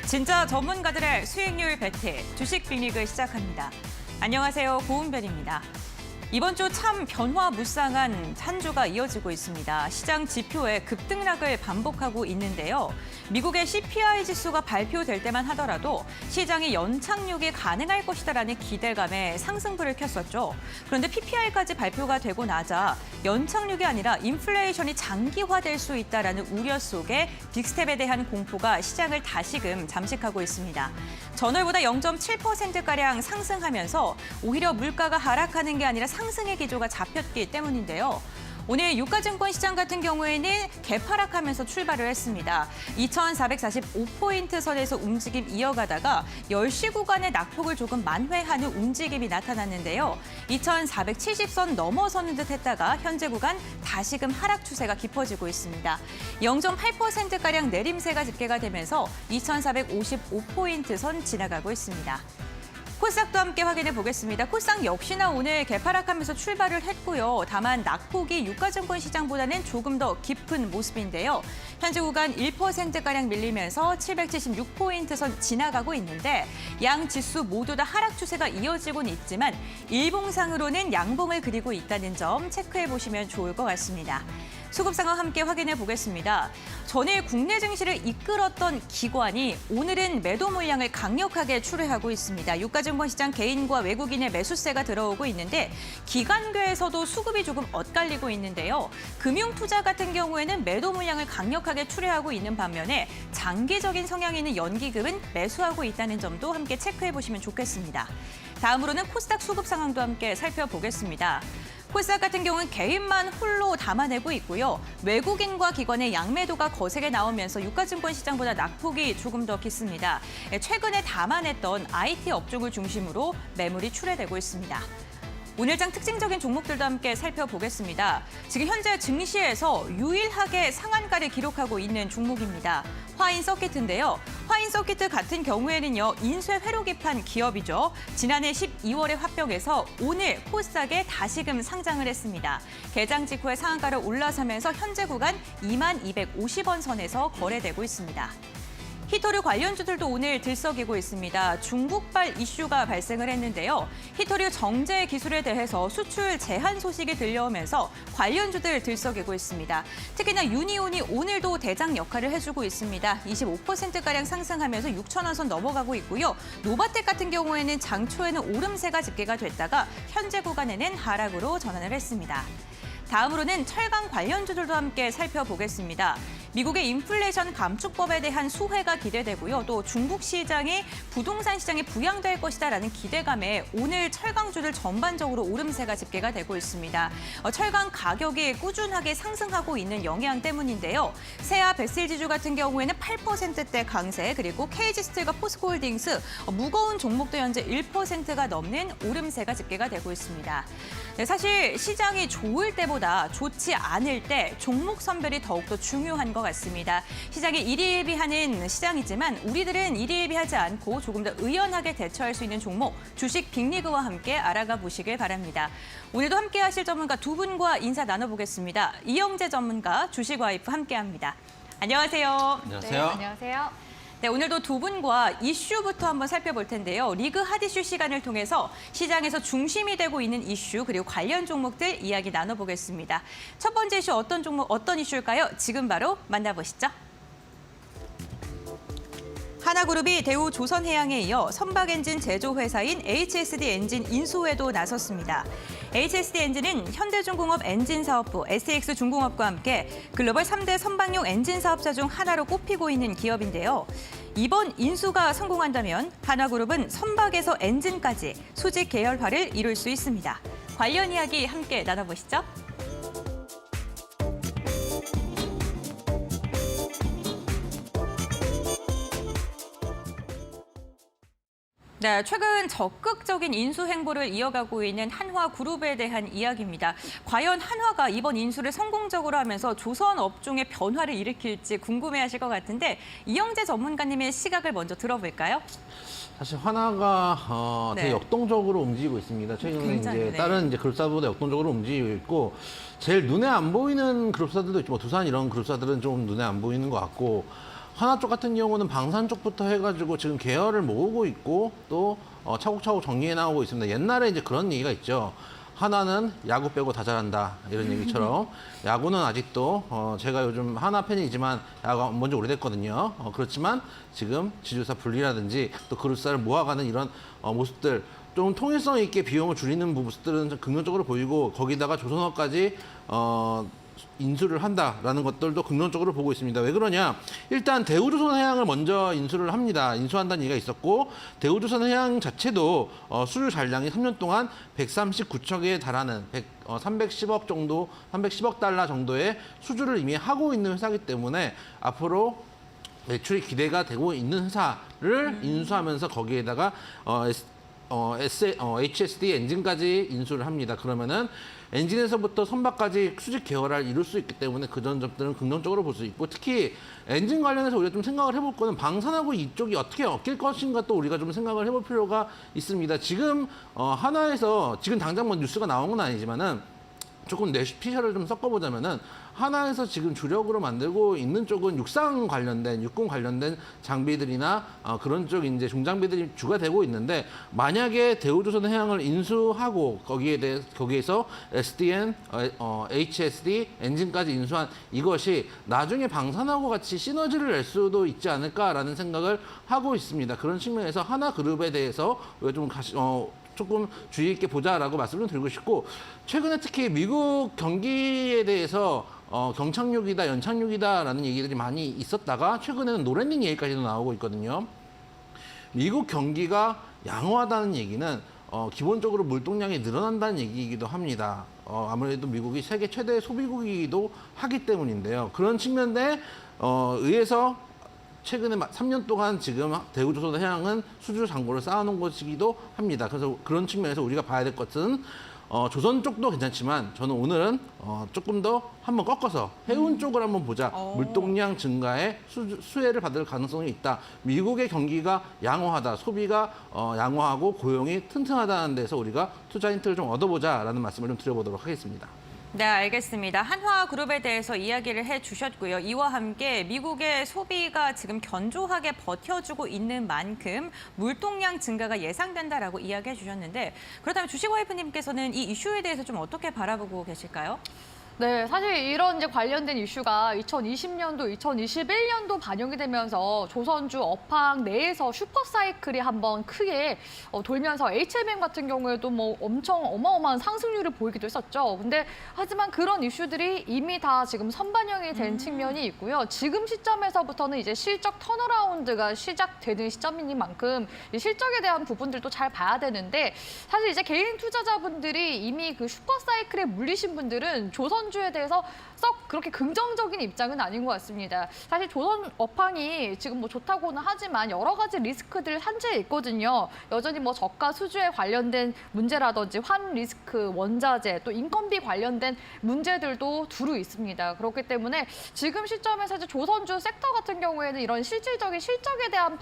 진짜 전문가들의 수익률 배틀, 주식 빅리그 시작합니다. 안녕하세요, 고은별입니다. 이번 주 참 변화무쌍한 한 주가 이어지고 있습니다. 시장 지표의 급등락을 반복하고 있는데요. 미국의 CPI 지수가 발표될 때만 하더라도 시장이 연착륙이 가능할 것이다라는 기대감에 상승불을 켰었죠. 그런데 PPI까지 발표가 되고 나자 연착륙이 아니라 인플레이션이 장기화될 수 있다라는 우려 속에 빅스텝에 대한 공포가 시장을 다시금 잠식하고 있습니다. 전월보다 0.7%가량 상승하면서 오히려 물가가 하락하는 게 아니라 상승의 기조가 잡혔기 때문인데요. 오늘 유가증권 시장 같은 경우에는 개파락하면서 출발을 했습니다. 2,445포인트 선에서 움직임 이어가다가 10시 구간의 낙폭을 조금 만회하는 움직임이 나타났는데요. 2,470선 넘어서는 듯 했다가 현재 구간 다시금 하락 추세가 깊어지고 있습니다. 0.8%가량 내림세가 집계가 되면서 2,455포인트 선 지나가고 있습니다. 코스닥도 함께 확인해 보겠습니다. 코스닥 역시나 오늘 개파락하면서 출발을 했고요. 다만 낙폭이 유가증권 시장보다는 조금 더 깊은 모습인데요. 현재 구간 1%가량 밀리면서 776포인트 선 지나가고 있는데 양 지수 모두 다 하락 추세가 이어지고는 있지만 일봉상으로는 양봉을 그리고 있다는 점 체크해 보시면 좋을 것 같습니다. 수급 상황 함께 확인해 보겠습니다. 전일 국내 증시를 이끌었던 기관이 오늘은 매도 물량을 강력하게 출회하고 있습니다. 유가증권 시장 개인과 외국인의 매수세가 들어오고 있는데 기관계에서도 수급이 조금 엇갈리고 있는데요. 금융투자 같은 경우에는 매도 물량을 강력하게 출회하고 있는 반면에 장기적인 성향이 있는 연기금은 매수하고 있다는 점도 함께 체크해 보시면 좋겠습니다. 다음으로는 코스닥 수급 상황도 함께 살펴보겠습니다. 코스닥 같은 경우는 개인만 홀로 담아내고 있고요. 외국인과 기관의 양매도가 거세게 나오면서 유가증권 시장보다 낙폭이 조금 더 깊습니다. 최근에 담아냈던 IT 업종을 중심으로 매물이 출회되고 있습니다. 오늘장 특징적인 종목들도 함께 살펴보겠습니다. 지금 현재 증시에서 유일하게 상한가를 기록하고 있는 종목입니다. 화인서키트인데요. 화인서키트 같은 경우에는요, 인쇄 회로 기판 기업이죠. 지난해 12월에 합병해서 오늘 코스닥에 다시금 상장을 했습니다. 개장 직후에 상한가를 올라서면서 현재 구간 2250원 선에서 거래되고 있습니다. 히토류 관련주들도 오늘 들썩이고 있습니다. 중국발 이슈가 발생을 했는데요. 히토류 정제 기술에 대해서 수출 제한 소식이 들려오면서 관련주들 들썩이고 있습니다. 특히나 유니온이 오늘도 대장 역할을 해주고 있습니다. 25%가량 상승하면서 6,000원 선 넘어가고 있고요. 노바텍 같은 경우에는 장초에는 오름세가 집계가 됐다가 현재 구간에는 하락으로 전환을 했습니다. 다음으로는 철강 관련주들도 함께 살펴보겠습니다. 미국의 인플레이션 감축법에 대한 수혜가 기대되고요. 또 중국 시장이 부동산 시장에 부양될 것이다라는 기대감에 오늘 철강주들 전반적으로 오름세가 집계가 되고 있습니다. 철강 가격이 꾸준하게 상승하고 있는 영향 때문인데요. 세아 베슬지주 같은 경우에는 8%대 강세, 그리고 KG스틸과 포스코홀딩스 무거운 종목도 현재 1%가 넘는 오름세가 집계가 되고 있습니다. 네, 사실 시장이 좋을 때보다 좋지 않을 때 종목 선별이 더욱더 중요한 것 같습니다. 시장이 일희일비하는 시장이지만 우리들은 일희일비하지 않고 조금 더 의연하게 대처할 수 있는 종목, 주식 빅리그와 함께 알아가 보시길 바랍니다. 오늘도 함께 하실 전문가 두 분과 인사 나눠보겠습니다. 이영재 전문가, 주식와이프 함께합니다. 안녕하세요. 안녕하세요. 네, 안녕하세요. 네, 오늘도 두 분과 이슈부터 한번 살펴볼 텐데요. 리그 핫이슈 시간을 통해서 시장에서 중심이 되고 있는 이슈 그리고 관련 종목들 이야기 나눠보겠습니다. 첫 번째 이슈 어떤 종목, 어떤 이슈일까요? 지금 바로 만나보시죠. 하나그룹이 대우 조선해양에 이어 선박엔진 제조회사인 HSD 엔진 인수에도 나섰습니다. HSD 엔진은 현대중공업 엔진사업부, SX중공업과 함께 글로벌 3대 선박용 엔진 사업자 중 하나로 꼽히고 있는 기업인데요. 이번 인수가 성공한다면 하나그룹은 선박에서 엔진까지 수직 계열화를 이룰 수 있습니다. 관련 이야기 함께 나눠보시죠. 네, 최근 적극적인 인수 행보를 이어가고 있는 한화그룹에 대한 이야기입니다. 과연 한화가 이번 인수를 성공적으로 하면서 조선 업종의 변화를 일으킬지 궁금해하실 것 같은데 이영재 전문가님의 시각을 먼저 들어볼까요? 사실 하나가 되게 네. 역동적으로 움직이고 있습니다. 최근에 굉장히, 이제 다른 그룹사들보다 역동적으로 움직이고 있고 제일 눈에 안 보이는 그룹사들도 있고 뭐 두산 이런 그룹사들은 좀 눈에 안 보이는 것 같고 하나 쪽 같은 경우는 방산 쪽부터 해가지고 지금 계열을 모으고 있고 또 차곡차곡 정리해 나오고 있습니다. 옛날에 이제 그런 얘기가 있죠. 하나는 야구 빼고 다 잘한다 이런 얘기처럼 야구는 아직도 제가 요즘 하나 팬이지만 야구가 뭔지 오래됐거든요. 그렇지만 지금 지주사 분리라든지 또 그룹사를 모아가는 이런 모습들 좀 통일성 있게 비용을 줄이는 모습들은 좀 긍정적으로 보이고 거기다가 조선업까지 인수를 한다라는 것들도 긍정적으로 보고 있습니다. 왜 그러냐? 일단 대우조선해양을 먼저 인수를 합니다. 인수한다는 얘기가 있었고 대우조선해양 자체도 수주 잔량이 3년 동안 139척에 달하는 310억 정도, 310억 달러 정도의 수주를 이미 하고 있는 회사이기 때문에 앞으로 매출이 기대가 되고 있는 회사를 인수하면서 거기에다가 HSD 엔진까지 인수를 합니다. 그러면은 엔진에서부터 선박까지 수직 계열화를 이룰 수 있기 때문에 그런 점들은 긍정적으로 볼 수 있고 특히 엔진 관련해서 우리가 좀 생각을 해볼 거는 방산하고 이쪽이 어떻게 엮일 것인가 또 우리가 좀 생각을 해볼 필요가 있습니다. 지금 하나에서 지금 당장 뭐 뉴스가 나온 건 아니지만은 조금 뇌피셜을 좀 섞어보자면은 하나에서 지금 주력으로 만들고 있는 쪽은 육상 관련된, 육군 관련된 장비들이나 그런 쪽 이제 중장비들이 주가 되고 있는데 만약에 대우조선해양을 인수하고 거기에서 SDN, HSD 엔진까지 인수한 이것이 나중에 방산하고 같이 시너지를 낼 수도 있지 않을까라는 생각을 하고 있습니다. 그런 측면에서 하나그룹에 대해서 우리가 좀 조금 주의 있게 보자라고 말씀을 드리고 싶고 최근에 특히 미국 경기에 대해서 경착륙이다, 연착륙이다라는 얘기들이 많이 있었다가 최근에는 노랜딩 얘기까지도 나오고 있거든요. 미국 경기가 양호하다는 얘기는 기본적으로 물동량이 늘어난다는 얘기이기도 합니다. 아무래도 미국이 세계 최대 소비국이기도 하기 때문인데요. 그런 측면에 의해서 최근에 3년 동안 지금 대우조선해양은 수주 잔고를 쌓아놓은 것이기도 합니다. 그래서 그런 측면에서 우리가 봐야 될 것은 조선 쪽도 괜찮지만 저는 오늘은 조금 더 한번 꺾어서 해운 쪽을 한번 보자. 물동량 증가에 수혜를 받을 가능성이 있다. 미국의 경기가 양호하다. 소비가 양호하고 고용이 튼튼하다는 데서 우리가 투자 힌트를 좀 얻어보자라는 말씀을 좀 드려보도록 하겠습니다. 네, 알겠습니다. 한화그룹에 대해서 이야기를 해주셨고요. 이와 함께 미국의 소비가 지금 견조하게 버텨주고 있는 만큼 물동량 증가가 예상된다라고 이야기해 주셨는데 그렇다면 주식와이프님께서는 이 이슈에 대해서 좀 어떻게 바라보고 계실까요? 네, 사실 이런 이제 관련된 이슈가 2020년도, 2021년도 반영이 되면서 조선주 업황 내에서 슈퍼사이클이 한번 크게 돌면서 HMM 같은 경우에도 뭐 엄청 어마어마한 상승률을 보이기도 했었죠. 근데 하지만 그런 이슈들이 이미 다 지금 선반영이 된 측면이 있고요. 지금 시점에서부터는 이제 실적 턴어라운드가 시작되는 시점인 만큼 이 실적에 대한 부분들도 잘 봐야 되는데 사실 이제 개인 투자자분들이 이미 그 슈퍼사이클에 물리신 분들은 조선주에 대해서 썩 그렇게 긍정적인 입장은 아닌 것 같습니다. 사실 조선 업황이 지금 뭐 좋다고는 하지만 여러 가지 리스크들 한제에 있거든요. 여전히 뭐 저가 수주에 관련된 문제라든지 환 리스크, 원자재, 또 인건비 관련된 문제들도 두루 있습니다. 그렇기 때문에 지금 시점에서 이제 조선주 섹터 같은 경우에는 이런 실질적인 실적에 대한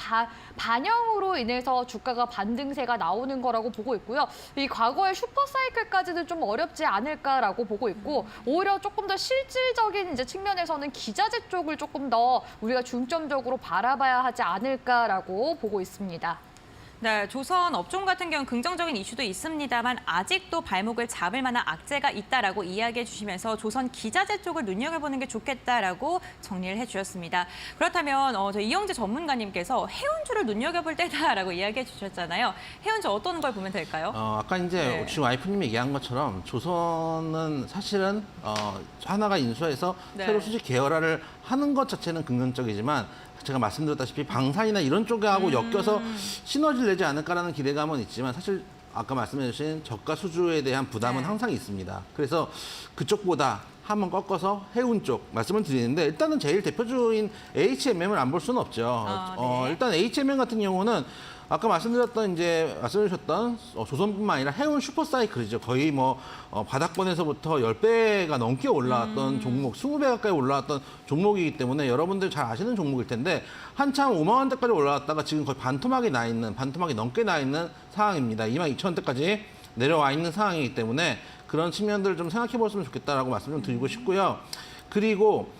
반영으로 인해서 주가가 반등세가 나오는 거라고 보고 있고요. 이 과거의 슈퍼사이클까지는 좀 어렵지 않을까라고 보고 있고 오히려 조금 더 실질적인 이제 측면에서는 기자재 쪽을 조금 더 우리가 중점적으로 바라봐야 하지 않을까라고 보고 있습니다. 네, 조선 업종 같은 경우는 긍정적인 이슈도 있습니다만 아직도 발목을 잡을 만한 악재가 있다라고 이야기해 주시면서 조선 기자재 쪽을 눈여겨보는 게 좋겠다라고 정리를 해주셨습니다. 그렇다면 저희 이영재 전문가님께서 해운주를 눈여겨볼 때다라고 이야기해 주셨잖아요. 해운주 어떤 걸 보면 될까요? 아까 이제 지금 와이프님이 얘기한 것처럼 조선은 사실은 하나가 인수해서 새로 수직 계열화를 하는 것 자체는 긍정적이지만 제가 말씀드렸다시피 방산이나 이런 쪽하고 엮여서 시너지를 내지 않을까라는 기대감은 있지만 사실 아까 말씀해 주신 저가 수주에 대한 부담은 항상 있습니다. 그래서 그쪽보다 한번 꺾어서 해운 쪽 말씀을 드리는데 일단은 제일 대표주인 HMM을 안 볼 수는 없죠. 네. 일단 HMM 같은 경우는 아까 말씀해주셨던 조선뿐만 아니라 해운 슈퍼사이클이죠. 거의 뭐 바닥권에서부터 10배가 넘게 올라왔던 종목, 20배 가까이 올라왔던 종목이기 때문에 여러분들 잘 아시는 종목일 텐데 한참 5만 원대까지 올라왔다가 지금 거의 반토막이 넘게 나 있는 상황입니다. 22,000원대까지 내려와 있는 상황이기 때문에 그런 측면들을 좀 생각해 보셨으면 좋겠다라고 말씀 좀 드리고 싶고요. 그리고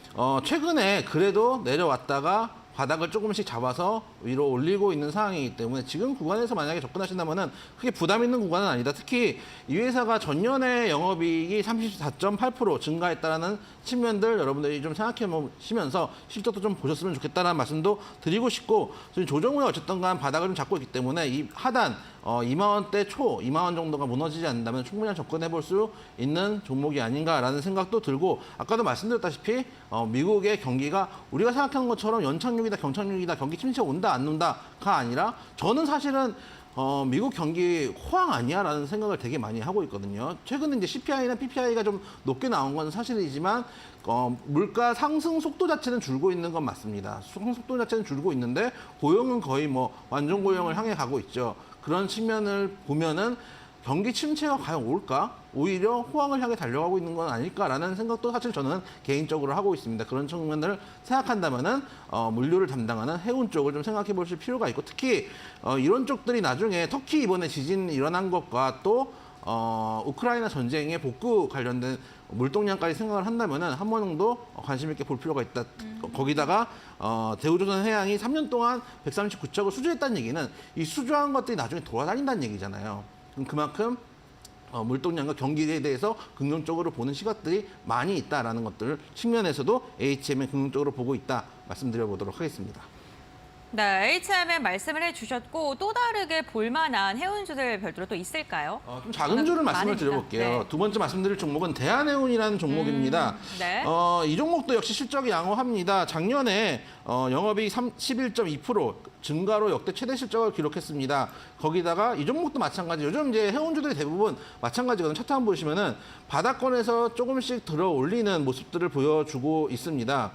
최근에 그래도 내려왔다가 바닥을 조금씩 잡아서 위로 올리고 있는 상황이기 때문에 지금 구간에서 만약에 접근하신다면은 크게 부담 있는 구간은 아니다. 특히 이 회사가 전년에 영업이익이 34.8% 증가했다라는 측면들 여러분들이 좀 생각해 보시면서 실적도 좀 보셨으면 좋겠다는 말씀도 드리고 싶고, 지금 조정 후에 어쨌든 간 바닥을 좀 잡고 있기 때문에 이 하단 2만 원대 초, 2만 원 정도가 무너지지 않는다면 충분히 접근해 볼 수 있는 종목이 아닌가라는 생각도 들고, 아까도 말씀드렸다시피 미국의 경기가 우리가 생각하는 것처럼 연착륙이다, 경착륙이다, 경기 침체가 온다, 안 온다가 아니라 저는 사실은 미국 경기 호황 아니야라는 생각을 되게 많이 하고 있거든요. 최근에 이제 CPI나 PPI가 좀 높게 나온 건 사실이지만 물가 상승 속도 자체는 줄고 있는 건 맞습니다. 상승 속도 자체는 줄고 있는데 고용은 거의 뭐 완전 고용을 향해 가고 있죠. 그런 측면을 보면은 경기 침체가 과연 올까? 오히려 호황을 향해 달려가고 있는 건 아닐까라는 생각도 사실 저는 개인적으로 하고 있습니다. 그런 측면을 생각한다면은 물류를 담당하는 해운 쪽을 좀 생각해 보실 필요가 있고, 특히 이런 쪽들이 나중에 터키 이번에 지진 일어난 것과 또 우크라이나 전쟁의 복구 관련된 물동량까지 생각을 한다면은 한 번 정도 관심 있게 볼 필요가 있다. 거기다가 대우조선해양이 3년 동안 139척을 수주했다는 얘기는 이 수주한 것들이 나중에 돌아다닌다는 얘기잖아요. 그만큼 물동량과 경기에 대해서 긍정적으로 보는 시각들이 많이 있다라는 것들 측면에서도 HM에 긍정적으로 보고 있다 말씀드려보도록 하겠습니다. 네, HMM 말씀을 해주셨고 또 다르게 볼만한 해운주들 별도로 또 있을까요? 좀 작은 줄을 말씀을 많으니까. 드려볼게요. 네. 두 번째 말씀드릴 종목은 대한해운이라는 종목입니다. 네. 이 종목도 역시 실적이 양호합니다. 작년에 영업이익 11.2% 증가로 역대 최대 실적을 기록했습니다. 거기다가 이 종목도 마찬가지. 요즘 이제 해운주들이 대부분 마찬가지거든요. 차트 한번 보시면은 바닥권에서 조금씩 들어 올리는 모습들을 보여주고 있습니다.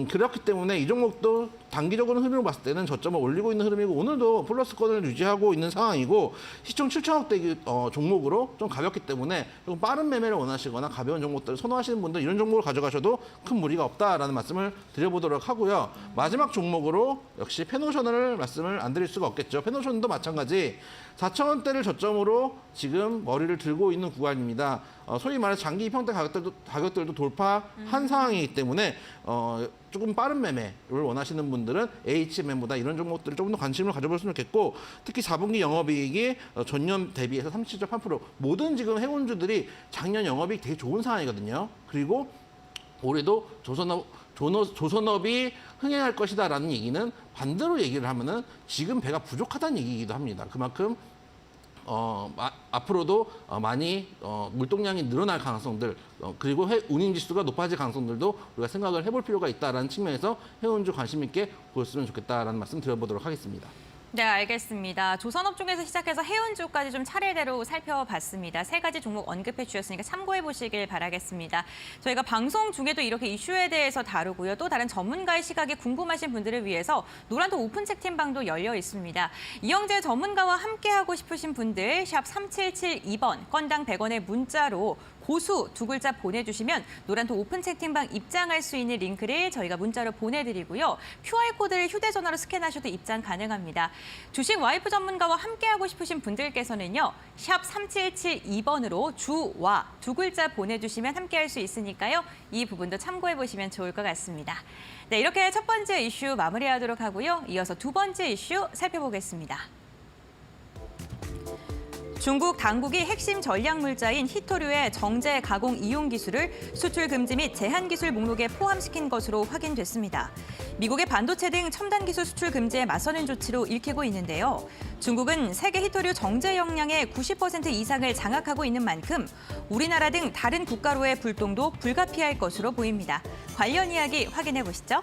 그렇기 때문에 이 종목도 단기적으로 흐름을 봤을 때는 저점을 올리고 있는 흐름이고, 오늘도 플러스권을 유지하고 있는 상황이고, 시총 7천억대 종목으로 좀 가볍기 때문에 좀 빠른 매매를 원하시거나 가벼운 종목들을 선호하시는 분들 이런 종목을 가져가셔도 큰 무리가 없다라는 말씀을 드려보도록 하고요. 마지막 종목으로 역시 페노션을 말씀을 안 드릴 수가 없겠죠. 페노션도 마찬가지 4,000원대를 저점으로 지금 머리를 들고 있는 구간입니다. 소위 말해서 장기 입형대 가격들도 돌파한 상황이기 때문에 조금 빠른 매매를 원하시는 분들은 HMM보다 이런 종목들을 조금 더 관심을 가져보셨으면 좋겠고, 특히 4분기 영업이익이 전년 대비해서 37.8%, 모든 지금 해운주들이 작년 영업이익 되게 좋은 상황이거든요. 그리고 올해도 조선업이 흥행할 것이다라는 얘기는 반대로 얘기를 하면은 지금 배가 부족하다는 얘기이기도 합니다. 그만큼 앞으로도 많이 물동량이 늘어날 가능성들, 그리고 운임지수가 높아질 가능성들도 우리가 생각을 해볼 필요가 있다는 측면에서 해운주 관심 있게 보셨으면 좋겠다라는 말씀 드려보도록 하겠습니다. 네, 알겠습니다. 조선업종에서 시작해서 해운주까지 좀 차례대로 살펴봤습니다. 세 가지 종목 언급해 주셨으니까 참고해 보시길 바라겠습니다. 저희가 방송 중에도 이렇게 이슈에 대해서 다루고요. 또 다른 전문가의 시각이 궁금하신 분들을 위해서 노란톡 오픈 채팅방도 열려 있습니다. 이영재 전문가와 함께하고 싶으신 분들 샵 3772번 건당 100원의 문자로 고수 두 글자 보내주시면 노란톡 오픈 채팅방 입장할 수 있는 링크를 저희가 문자로 보내드리고요. QR코드를 휴대전화로 스캔하셔도 입장 가능합니다. 주식 와이프 전문가와 함께하고 싶으신 분들께서는요. 샵 3772번으로 주와 두 글자 보내주시면 함께할 수 있으니까요. 이 부분도 참고해보시면 좋을 것 같습니다. 네, 이렇게 첫 번째 이슈 마무리하도록 하고요. 이어서 두 번째 이슈 살펴보겠습니다. 중국 당국이 핵심 전략 물자인 히토류의 정제 가공 이용 기술을 수출 금지 및 제한 기술 목록에 포함시킨 것으로 확인됐습니다. 미국의 반도체 등 첨단 기술 수출 금지에 맞서는 조치로 읽히고 있는데요. 중국은 세계 히토류 정제 역량의 90% 이상을 장악하고 있는 만큼 우리나라 등 다른 국가로의 불똥도 불가피할 것으로 보입니다. 관련 이야기 확인해 보시죠.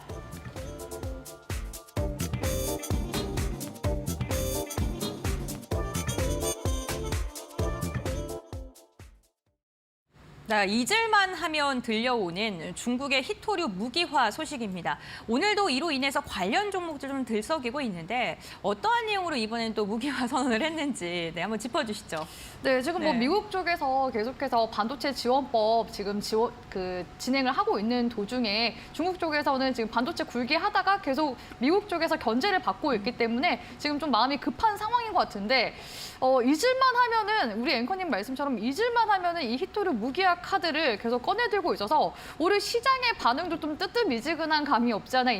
네, 잊을만 하면 들려오는 중국의 히토류 무기화 소식입니다. 오늘도 이로 인해서 관련 종목들 좀 들썩이고 있는데 어떠한 내용으로 이번엔 또 무기화 선언을 했는지 한번 짚어주시죠. 네, 지금 뭐 네. 미국 쪽에서 계속해서 반도체 지원법 지금 진행을 하고 있는 도중에 중국 쪽에서는 지금 반도체 굴기 하다가 계속 미국 쪽에서 견제를 받고 있기 때문에 지금 좀 마음이 급한 상황이 시장인 것 같은데 잊을만 하면은 우리 앵커님 말씀처럼 잊을만 하면은 이 히토류 무기화 카드를 계속 꺼내들고 있어서 올해 시장의 반응도 좀 뜨뜻미지근한 감이 없지 않아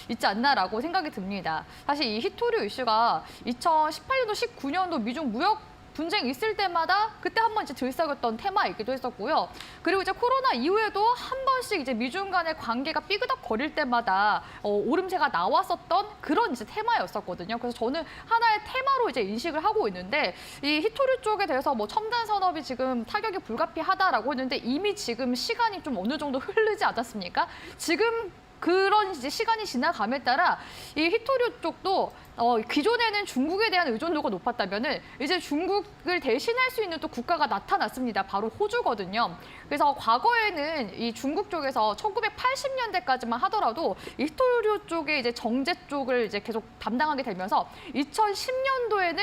있지 않나라고 생각이 듭니다. 사실 이 히토류 이슈가 2018년도, 19년도 미중 무역 분쟁 있을 때마다 그때 한 번 이제 들썩였던 테마이기도 했었고요. 그리고 이제 코로나 이후에도 한 번씩 이제 미중 간의 관계가 삐그덕거릴 때마다 오름세가 나왔었던 그런 이제 테마였었거든요. 그래서 저는 하나의 테마로 이제 인식을 하고 있는데 이 히토류 쪽에 대해서 뭐 첨단 산업이 지금 타격이 불가피하다라고 했는데 이미 지금 시간이 좀 어느 정도 흐르지 않았습니까? 지금 그런 이제 시간이 지나감에 따라 이 히토류 쪽도 기존에는 중국에 대한 의존도가 높았다면은 이제 중국을 대신할 수 있는 또 국가가 나타났습니다. 바로 호주거든요. 그래서 과거에는 이 중국 쪽에서 1980년대까지만 하더라도 이 히토류 쪽의 이제 정제 쪽을 이제 계속 담당하게 되면서 2010년도에는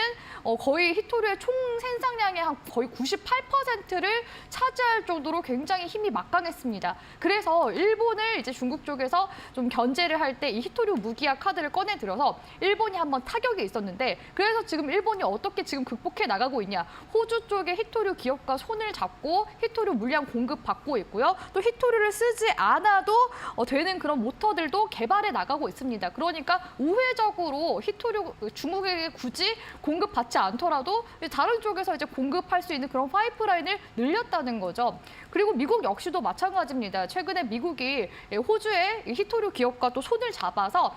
거의 히토류의 총 생산량의 한 거의 98%를 차지할 정도로 굉장히 힘이 막강했습니다. 그래서 일본을 이제 중국 쪽에서 좀 견제를 할 때 이 히토류 무기화 카드를 꺼내들어서 일본이 한번 타격이 있었는데 그래서 지금 일본이 어떻게 지금 극복해 나가고 있냐. 호주 쪽의 히토류 기업과 손을 잡고 히토류 물량 공급받고 있고요. 또 히토류를 쓰지 않아도 되는 그런 모터들도 개발해 나가고 있습니다. 그러니까 우회적으로 히토류 중국에게 굳이 공급받지 않더라도 다른 쪽에서 이제 공급할 수 있는 그런 파이프라인을 늘렸다는 거죠. 그리고 미국 역시도 마찬가지입니다. 최근에 미국이 호주의 히토류 기업과 또 손을 잡아서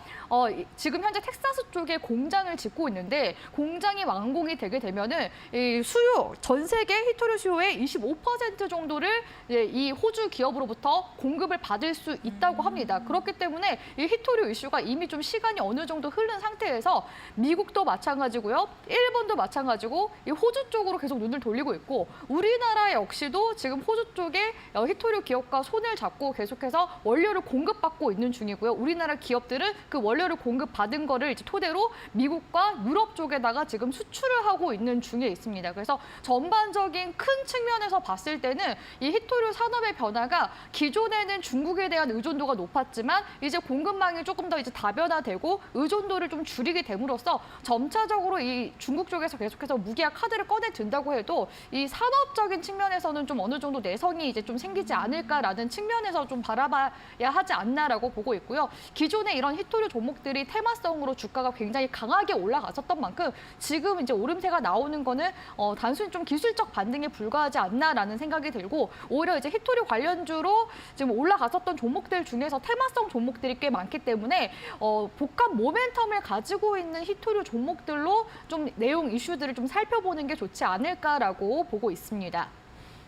지금 현재 텍사스 쪽에 공장을 짓고 있는데 공장이 완공이 되게 되면은 이 수요, 전 세계 히토류 수요의 25% 정도를 이 호주 기업으로부터 공급을 받을 수 있다고 합니다. 그렇기 때문에 이 히토류 이슈가 이미 좀 시간이 어느 정도 흐른 상태에서 미국도 마찬가지고요. 일본도 마찬가지고 이 호주 쪽으로 계속 눈을 돌리고 있고 우리나라 역시도 지금 호주 쪽에 히토류 기업과 손을 잡고 계속해서 원료를 공급받고 있는 중이고요. 우리나라 기업들은 그 원료를 공급받은 거를 이제 토대로 미국과 유럽 쪽에다가 지금 수출을 하고 있는 중에 있습니다. 그래서 전반적인 큰 측면에서 봤을 때는 이 히토류 산업의 변화가 기존에는 중국에 대한 의존도가 높았지만 이제 공급망이 조금 더 이제 다변화되고 의존도를 좀 줄이게 됨으로써 점차적으로 이 중국 쪽에서 계속해서 무기화 카드를 꺼내 든다고 해도 이 산업적인 측면에서는 좀 어느 정도 내성이 이제 좀 생기지 않을까라는 측면에서 좀 바라봐야 하지 않나라고 보고 있고요. 기존에 이런 히토류 종목들이 테마성으로 주가가 굉장히 강하게 올라갔었던 만큼 지금 이제 오름세가 나오는 거는 단순히 좀 기술적 반등에 불과하지 않나라는 생각이 들고 오히려 이제 히토류 관련주로 지금 올라갔었던 종목들 중에서 테마성 종목들이 꽤 많기 때문에 복합 모멘텀을 가지고 있는 히토류 종목들로 좀 내용 이슈들을 좀 살펴보는 게 좋지 않을까라고 보고 있습니다.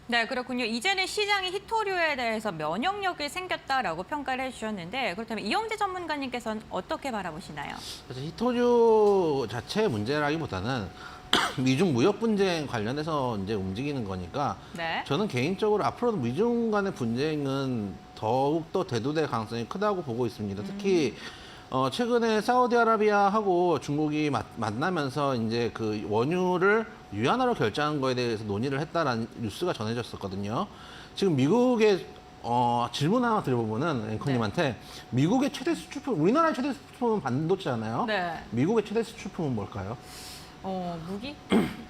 네, 그렇군요. 이제는 시장이 히토류에 대해서 면역력이 생겼다라고 평가를 해주셨는데 그렇다면 이영재 전문가님께서는 어떻게 바라보시나요? 사실 히토류 자체의 문제라기보다는 미중 무역 분쟁 관련해서 이제 움직이는 거니까 네. 저는 개인적으로 앞으로도 미중 간의 분쟁은 더욱더 대두될 가능성이 크다고 보고 있습니다. 특히 최근에 사우디아라비아하고 중국이 만나면서 이제 그 원유를 위안화로 결제하는 거에 대해서 논의를 했다라는 뉴스가 전해졌었거든요. 지금 미국의 질문 하나 드려보면은 앵커님한테 미국의 최대 수출품, 우리나라의 최대 수출품은 반도체잖아요. 네. 미국의 최대 수출품은 뭘까요? 무기?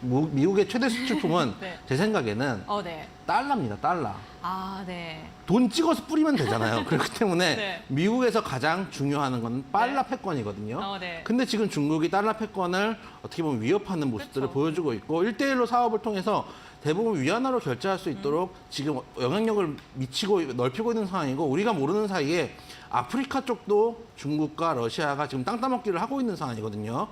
미국의 최대 수출품은 네. 제 생각에는 네. 달러입니다, 달러. 아, 네. 돈 찍어서 뿌리면 되잖아요. 그렇기 때문에 네. 미국에서 가장 중요한 건 달러 네. 패권이거든요. 네. 근데 지금 중국이 달러 패권을 어떻게 보면 위협하는 모습들을 그쵸. 보여주고 있고 1대1로 사업을 통해서 대부분 위안화로 결제할 수 있도록 지금 영향력을 미치고 넓히고 있는 상황이고 우리가 모르는 사이에 아프리카 쪽도 중국과 러시아가 지금 땅 따먹기를 하고 있는 상황이거든요.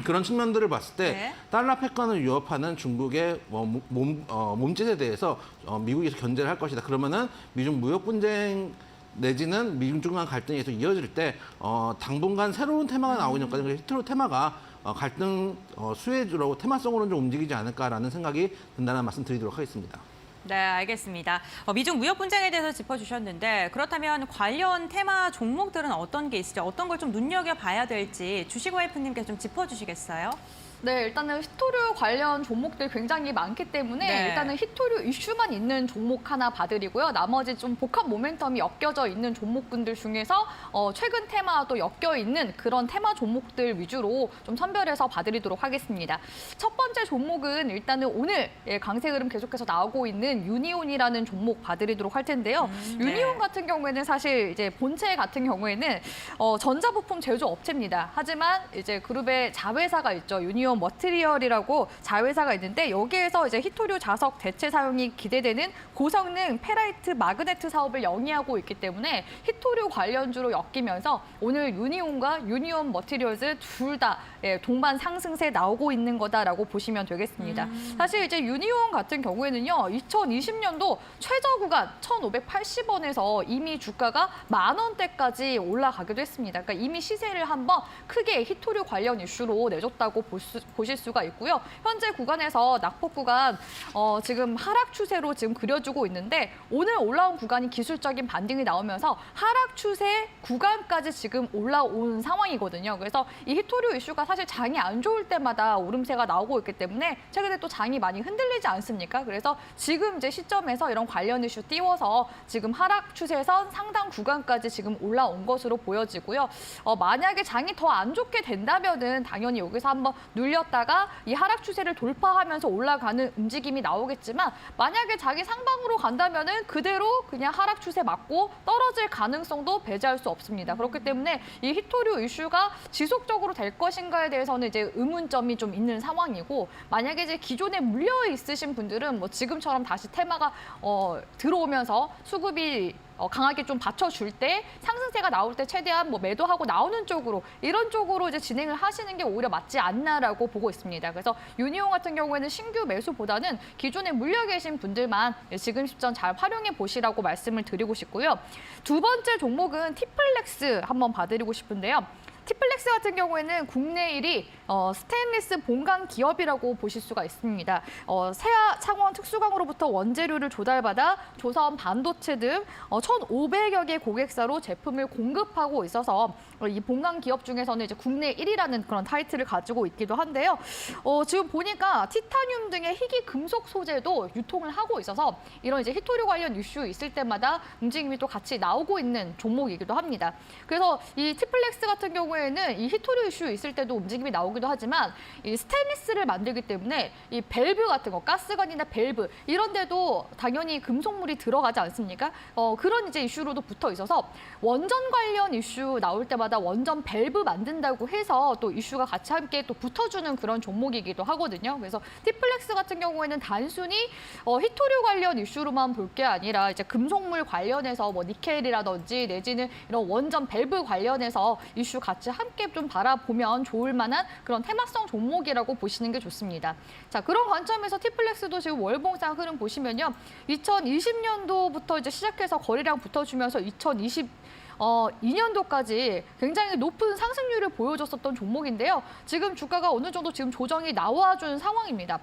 그런 측면들을 봤을 때 네. 달러 패권을 위협하는 중국의 몸짓에 대해서 미국에서 견제를 할 것이다. 그러면은 미중 무역 분쟁 내지는 미중 간 갈등이 계속 이어질 때 당분간 새로운 테마가 나오는 것까지 히토류 테마가 갈등 수혜주로 테마성으로 좀 움직이지 않을까라는 생각이 든다는 말씀 드리도록 하겠습니다. 네, 알겠습니다. 미중 무역 분쟁에 대해서 짚어주셨는데 그렇다면 관련 테마 종목들은 어떤 게 있을지 어떤 걸 좀 눈여겨봐야 될지 주식와이프님께서 좀 짚어주시겠어요? 네, 일단은 히토류 관련 종목들 굉장히 많기 때문에 네. 일단은 히토류 이슈만 있는 종목 하나 봐드리고요. 나머지 좀 복합 모멘텀이 엮여져 있는 종목군들 중에서 최근 테마도 엮여 있는 그런 테마 종목들 위주로 좀 선별해서 봐드리도록 하겠습니다. 첫 번째 종목은 일단은 오늘 강세 흐름 계속해서 나오고 있는 유니온이라는 종목 봐드리도록 할 텐데요. 네. 유니온 같은 경우에는 사실 이제 본체 같은 경우에는 전자부품 제조 업체입니다. 하지만 이제 그룹의 자회사가 있죠. 유니온 머티리얼이라고 자회사가 있는데 여기에서 이제 히토류 자석 대체 사용이 기대되는 고성능 페라이트 마그네트 사업을 영위하고 있기 때문에 히토류 관련주로 엮이면서 오늘 유니온과 유니온 머티리얼즈 둘 다 동반 상승세 나오고 있는 거다라고 보시면 되겠습니다. 사실 이제 유니온 같은 경우에는요. 2020년도 최저 구간 1,580원에서 이미 주가가 10,000원대까지 올라가기도 했습니다. 그러니까 이미 시세를 한번 크게 히토류 관련 이슈로 내줬다고 보실 수가 있고요. 현재 구간에서 낙폭 구간 지금 하락 추세로 지금 그려주고 있는데 오늘 올라온 구간이 기술적인 반등이 나오면서 하락 추세 구간까지 지금 올라온 상황이거든요. 그래서 이 히토류 이슈가 사실 장이 안 좋을 때마다 오름세가 나오고 있기 때문에 최근에 또 장이 많이 흔들리지 않습니까? 그래서 지금 이제 시점에서 이런 관련 이슈 띄워서 지금 하락 추세선 상당 구간까지 지금 올라온 것으로 보여지고요. 만약에 장이 더 안 좋게 된다면은 당연히 여기서 한번 눌렸다가 이 하락 추세를 돌파하면서 올라가는 움직임이 나오겠지만 만약에 장이 상방으로 간다면은 그대로 그냥 하락 추세 맞고 떨어질 가능성도 배제할 수 없습니다. 그렇기 때문에 이 히토류 이슈가 지속적으로 될 것인가에 대해서는 이제 의문점이 좀 있는 상황이고 만약에 이제 기존에 물려 있으신 분들은 뭐 지금처럼 다시 테마가 들어오면서 수급이 강하게 좀 받쳐줄 때 상승세가 나올 때 최대한 뭐 매도하고 나오는 쪽으로 이런 쪽으로 이제 진행을 하시는 게 오히려 맞지 않나라고 보고 있습니다. 그래서 유니온 같은 경우에는 신규 매수보다는 기존에 물려 계신 분들만 지금 시점 잘 활용해 보시라고 말씀을 드리고 싶고요. 두 번째 종목은 티플렉스 한번 봐드리고 싶은데요. 티플렉스 같은 경우에는 국내 1위 스테인리스 본강 기업이라고 보실 수가 있습니다. 세아 창원 특수광으로부터 원재료를 조달받아 조선 반도체 등 1,500여 개 고객사로 제품을 공급하고 있어서 이 본강 기업 중에서는 이제 국내 1위라는 그런 타이틀을 가지고 있기도 한데요. 지금 보니까 티타늄 등의 희귀 금속 소재도 유통을 하고 있어서 이런 이제 히토류 관련 이슈 있을 때마다 움직임이 또 같이 나오고 있는 종목이기도 합니다. 그래서 이 티플렉스 같은 경우에는 이 히토류 이슈 있을 때도 움직임이 나오기도 하지만 이 스테인리스를 만들기 때문에 이 밸브 같은 거, 가스관이나 밸브 이런 데도 당연히 금속물이 들어가지 않습니까? 그런 이제 이슈로도 붙어 있어서 원전 관련 이슈 나올 때마다 원전 밸브 만든다고 해서 또 이슈가 같이 함께 또 붙어주는 그런 종목이기도 하거든요. 그래서 티플렉스 같은 경우에는 단순히 히토류 관련 이슈로만 볼 게 아니라 이제 금속물 관련해서 뭐 니켈이라든지 내지는 이런 원전 밸브 관련해서 이슈 같이 함께 좀 바라보면 좋을 만한 그런 테마성 종목이라고 보시는 게 좋습니다. 자, 그런 관점에서 티플렉스도 지금 월봉상 흐름 보시면요. 2020년도부터 이제 시작해서 거래량 붙어주면서 2022년도까지 굉장히 높은 상승률을 보여줬었던 종목인데요. 지금 주가가 어느 정도 지금 조정이 나와준 상황입니다.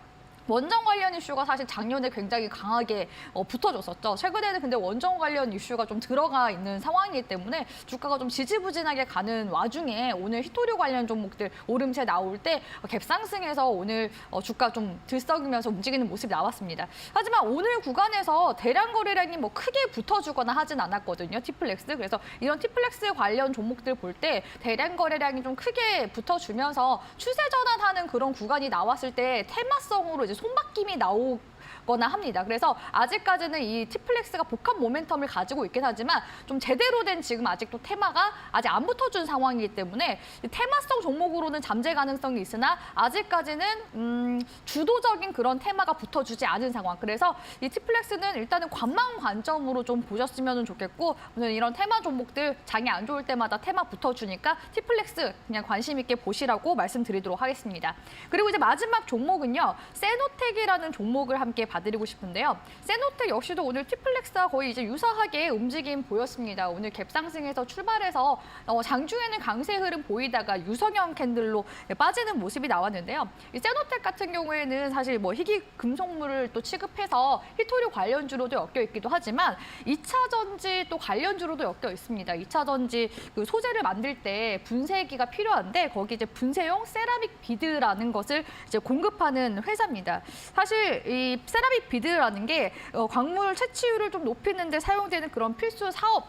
원전 관련 이슈가 사실 작년에 굉장히 강하게 붙어줬었죠. 최근에는 근데 원전 관련 이슈가 좀 들어가 있는 상황이기 때문에 주가가 좀 지지부진하게 가는 와중에 오늘 히토류 관련 종목들 오름세 나올 때 갭상승해서 오늘 주가 좀 들썩이면서 움직이는 모습이 나왔습니다. 하지만 오늘 구간에서 대량 거래량이 뭐 크게 붙어주거나 하진 않았거든요. 티플렉스. 그래서 이런 티플렉스 관련 종목들 볼 때 대량 거래량이 좀 크게 붙어주면서 추세 전환하는 그런 구간이 나왔을 때 테마성으로 이제 손바뀜이 나오거나 합니다. 그래서 아직까지는 이 티플렉스가 복합 모멘텀을 가지고 있긴 하지만 좀 제대로 된 지금 아직도 테마가 아직 안 붙어준 상황이기 때문에 테마성 종목으로는 잠재 가능성이 있으나 아직까지는 주도적인 그런 테마가 붙어주지 않은 상황. 그래서 이 티플렉스는 일단은 관망 관점으로 좀 보셨으면 좋겠고 오늘 이런 테마 종목들 장이 안 좋을 때마다 테마 붙어주니까 티플렉스 그냥 관심 있게 보시라고 말씀드리도록 하겠습니다. 그리고 이제 마지막 종목은요. 세노텍이라는 종목을 함께 함께 봐드리고 싶은데요. 세노텍 역시도 오늘 티플렉스와 거의 이제 유사하게 움직임 보였습니다. 오늘 갭상승에서 출발해서 장중에는 강세 흐름 보이다가 유성형 캔들로 빠지는 모습이 나왔는데요. 이 세노텍 같은 경우에는 사실 뭐 희귀 금속물을 또 취급해서 히토류 관련주로도 엮여 있기도 하지만 2차 전지 또 관련주로도 엮여 있습니다. 2차 전지 그 소재를 만들 때 분쇄기가 필요한데 거기 이제 분쇄용 세라믹 비드라는 것을 이제 공급하는 회사입니다. 사실 이 세라믹 비드라는 게 광물 채취율을 좀 높이는 데 사용되는 그런 필수 산업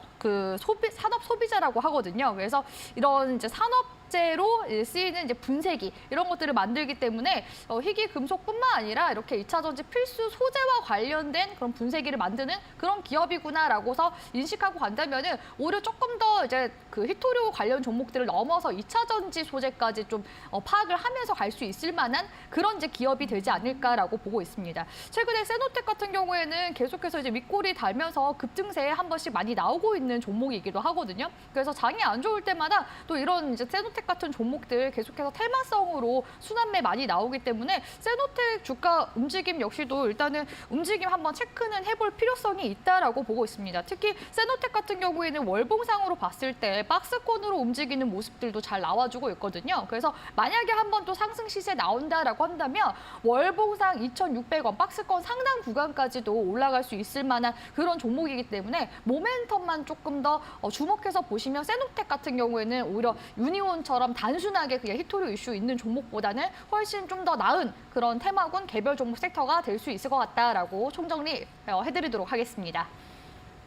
소비자라고 하거든요. 그래서 이런 이제 산업재로 쓰이는 이제 분쇄기 이런 것들을 만들기 때문에 희귀 금속뿐만 아니라 이렇게 2차 전지 필수 소재와 관련된 그런 분쇄기를 만드는 그런 기업이구나라고서 인식하고 간다면은 오히려 조금 더 이제 그 히토류 관련 종목들을 넘어서 2차 전지 소재까지 좀 파악을 하면서 갈 수 있을 만한 그런 이제 기업이 되지 않을까라고 보고 있습니다. 최근에 세노텍 같은 경우에는 계속해서 이제 윗골이 달면서 급등세에 한 번씩 많이 나오고 있는 종목이기도 하거든요. 그래서 장이 안 좋을 때마다 또 이런 이제 세노텍 같은 종목들 계속해서 테마성으로 순환매 많이 나오기 때문에 세노텍 주가 움직임 역시도 일단은 움직임 한번 체크는 해볼 필요성이 있다라고 보고 있습니다. 특히 세노텍 같은 경우에는 월봉상으로 봤을 때 박스권으로 움직이는 모습들도 잘 나와주고 있거든요. 그래서 만약에 한번 또 상승 시세 나온다라고 한다면 월봉상 2,600원 박스권 상단 구간까지도 올라갈 수 있을 만한 그런 종목이기 때문에 모멘텀만 조금 더 주목해서 보시면 세노텍 같은 경우에는 오히려 유니온처럼 단순하게 그냥 히토류 이슈 있는 종목보다는 훨씬 좀 더 나은 그런 테마군 개별 종목 섹터가 될 수 있을 것 같다라고 총정리 해드리도록 하겠습니다.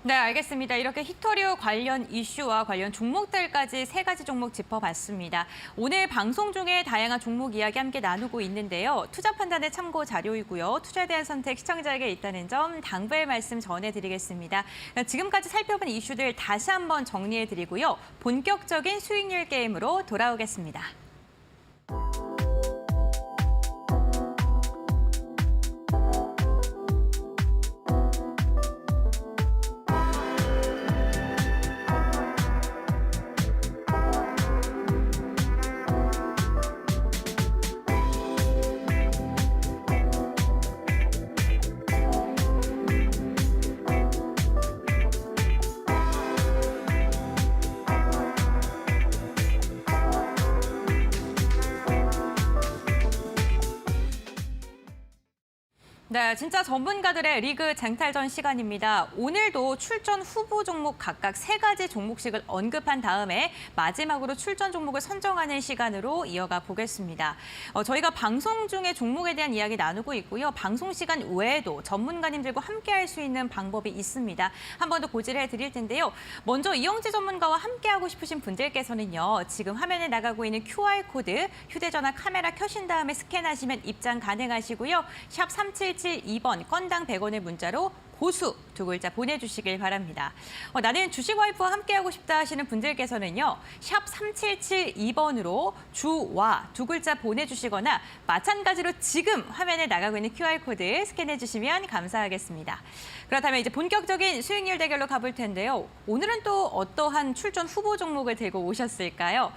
네, 알겠습니다. 이렇게 히토류 관련 이슈와 관련 종목들까지 3가지 종목 짚어봤습니다. 오늘 방송 중에 다양한 종목 이야기 함께 나누고 있는데요. 투자 판단의 참고 자료이고요. 투자에 대한 선택 시청자에게 있다는 점 당부의 말씀 전해드리겠습니다. 지금까지 살펴본 이슈들 다시 한번 정리해드리고요. 본격적인 수익률 게임으로 돌아오겠습니다. 네, 진짜 전문가들의 리그 쟁탈전 시간입니다. 오늘도 출전 후보 종목 각각 3가지 종목씩을 언급한 다음에 마지막으로 출전 종목을 선정하는 시간으로 이어가 보겠습니다. 저희가 방송 중에 종목에 대한 이야기 나누고 있고요. 방송 시간 외에도 전문가님들과 함께할 수 있는 방법이 있습니다. 한 번 더 고지를 해드릴 텐데요. 먼저 이영지 전문가와 함께하고 싶으신 분들께서는요. 지금 화면에 나가고 있는 QR코드, 휴대전화 카메라 켜신 다음에 스캔하시면 입장 가능하시고요. 샵 3772번 건당 100원의 문자로 고수 2글자 보내주시길 바랍니다. 나는 주식 와이프와 함께하고 싶다 하시는 분들께서는요. 샵 3772번으로 주와 2글자 보내주시거나 마찬가지로 지금 화면에 나가고 있는 QR코드 스캔해주시면 감사하겠습니다. 그렇다면 이제 본격적인 수익률 대결로 가볼 텐데요. 오늘은 또 어떠한 출전 후보 종목을 들고 오셨을까요?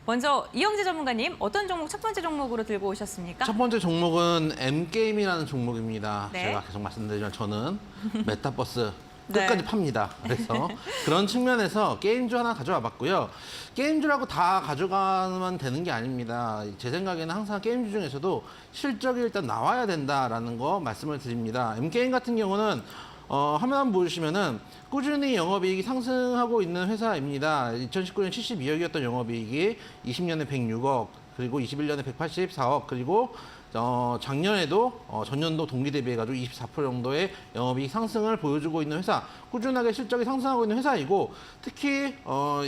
먼저 이영지 전문가님, 어떤 종목 첫 번째 종목으로 들고 오셨습니까? 첫 번째 종목은 M게임이라는 종목입니다. 네. 제가 계속 말씀드리지만 저는 메타버스 네. 끝까지 팝니다. 그래서 그런 측면에서 게임주 하나 가져와 봤고요. 게임주라고 다 가져가면 되는 게 아닙니다. 제 생각에는 항상 게임주 중에서도 실적이 일단 나와야 된다라는 거 말씀을 드립니다. M게임 같은 경우는 화면 한번 보시면은 꾸준히 영업이익이 상승하고 있는 회사입니다. 2019년 72억이었던 영업이익이 20년에 106억, 그리고 21년에 184억, 그리고 작년에도 전년도 동기 대비해가지고 24% 정도의 영업이익 상승을 보여주고 있는 회사, 꾸준하게 실적이 상승하고 있는 회사이고, 특히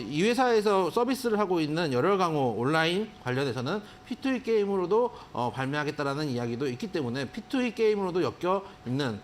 이 회사에서 서비스를 하고 있는 열혈강호 온라인 관련해서는 P2E 게임으로도 발매하겠다라는 이야기도 있기 때문에 P2E 게임으로도 엮여 있는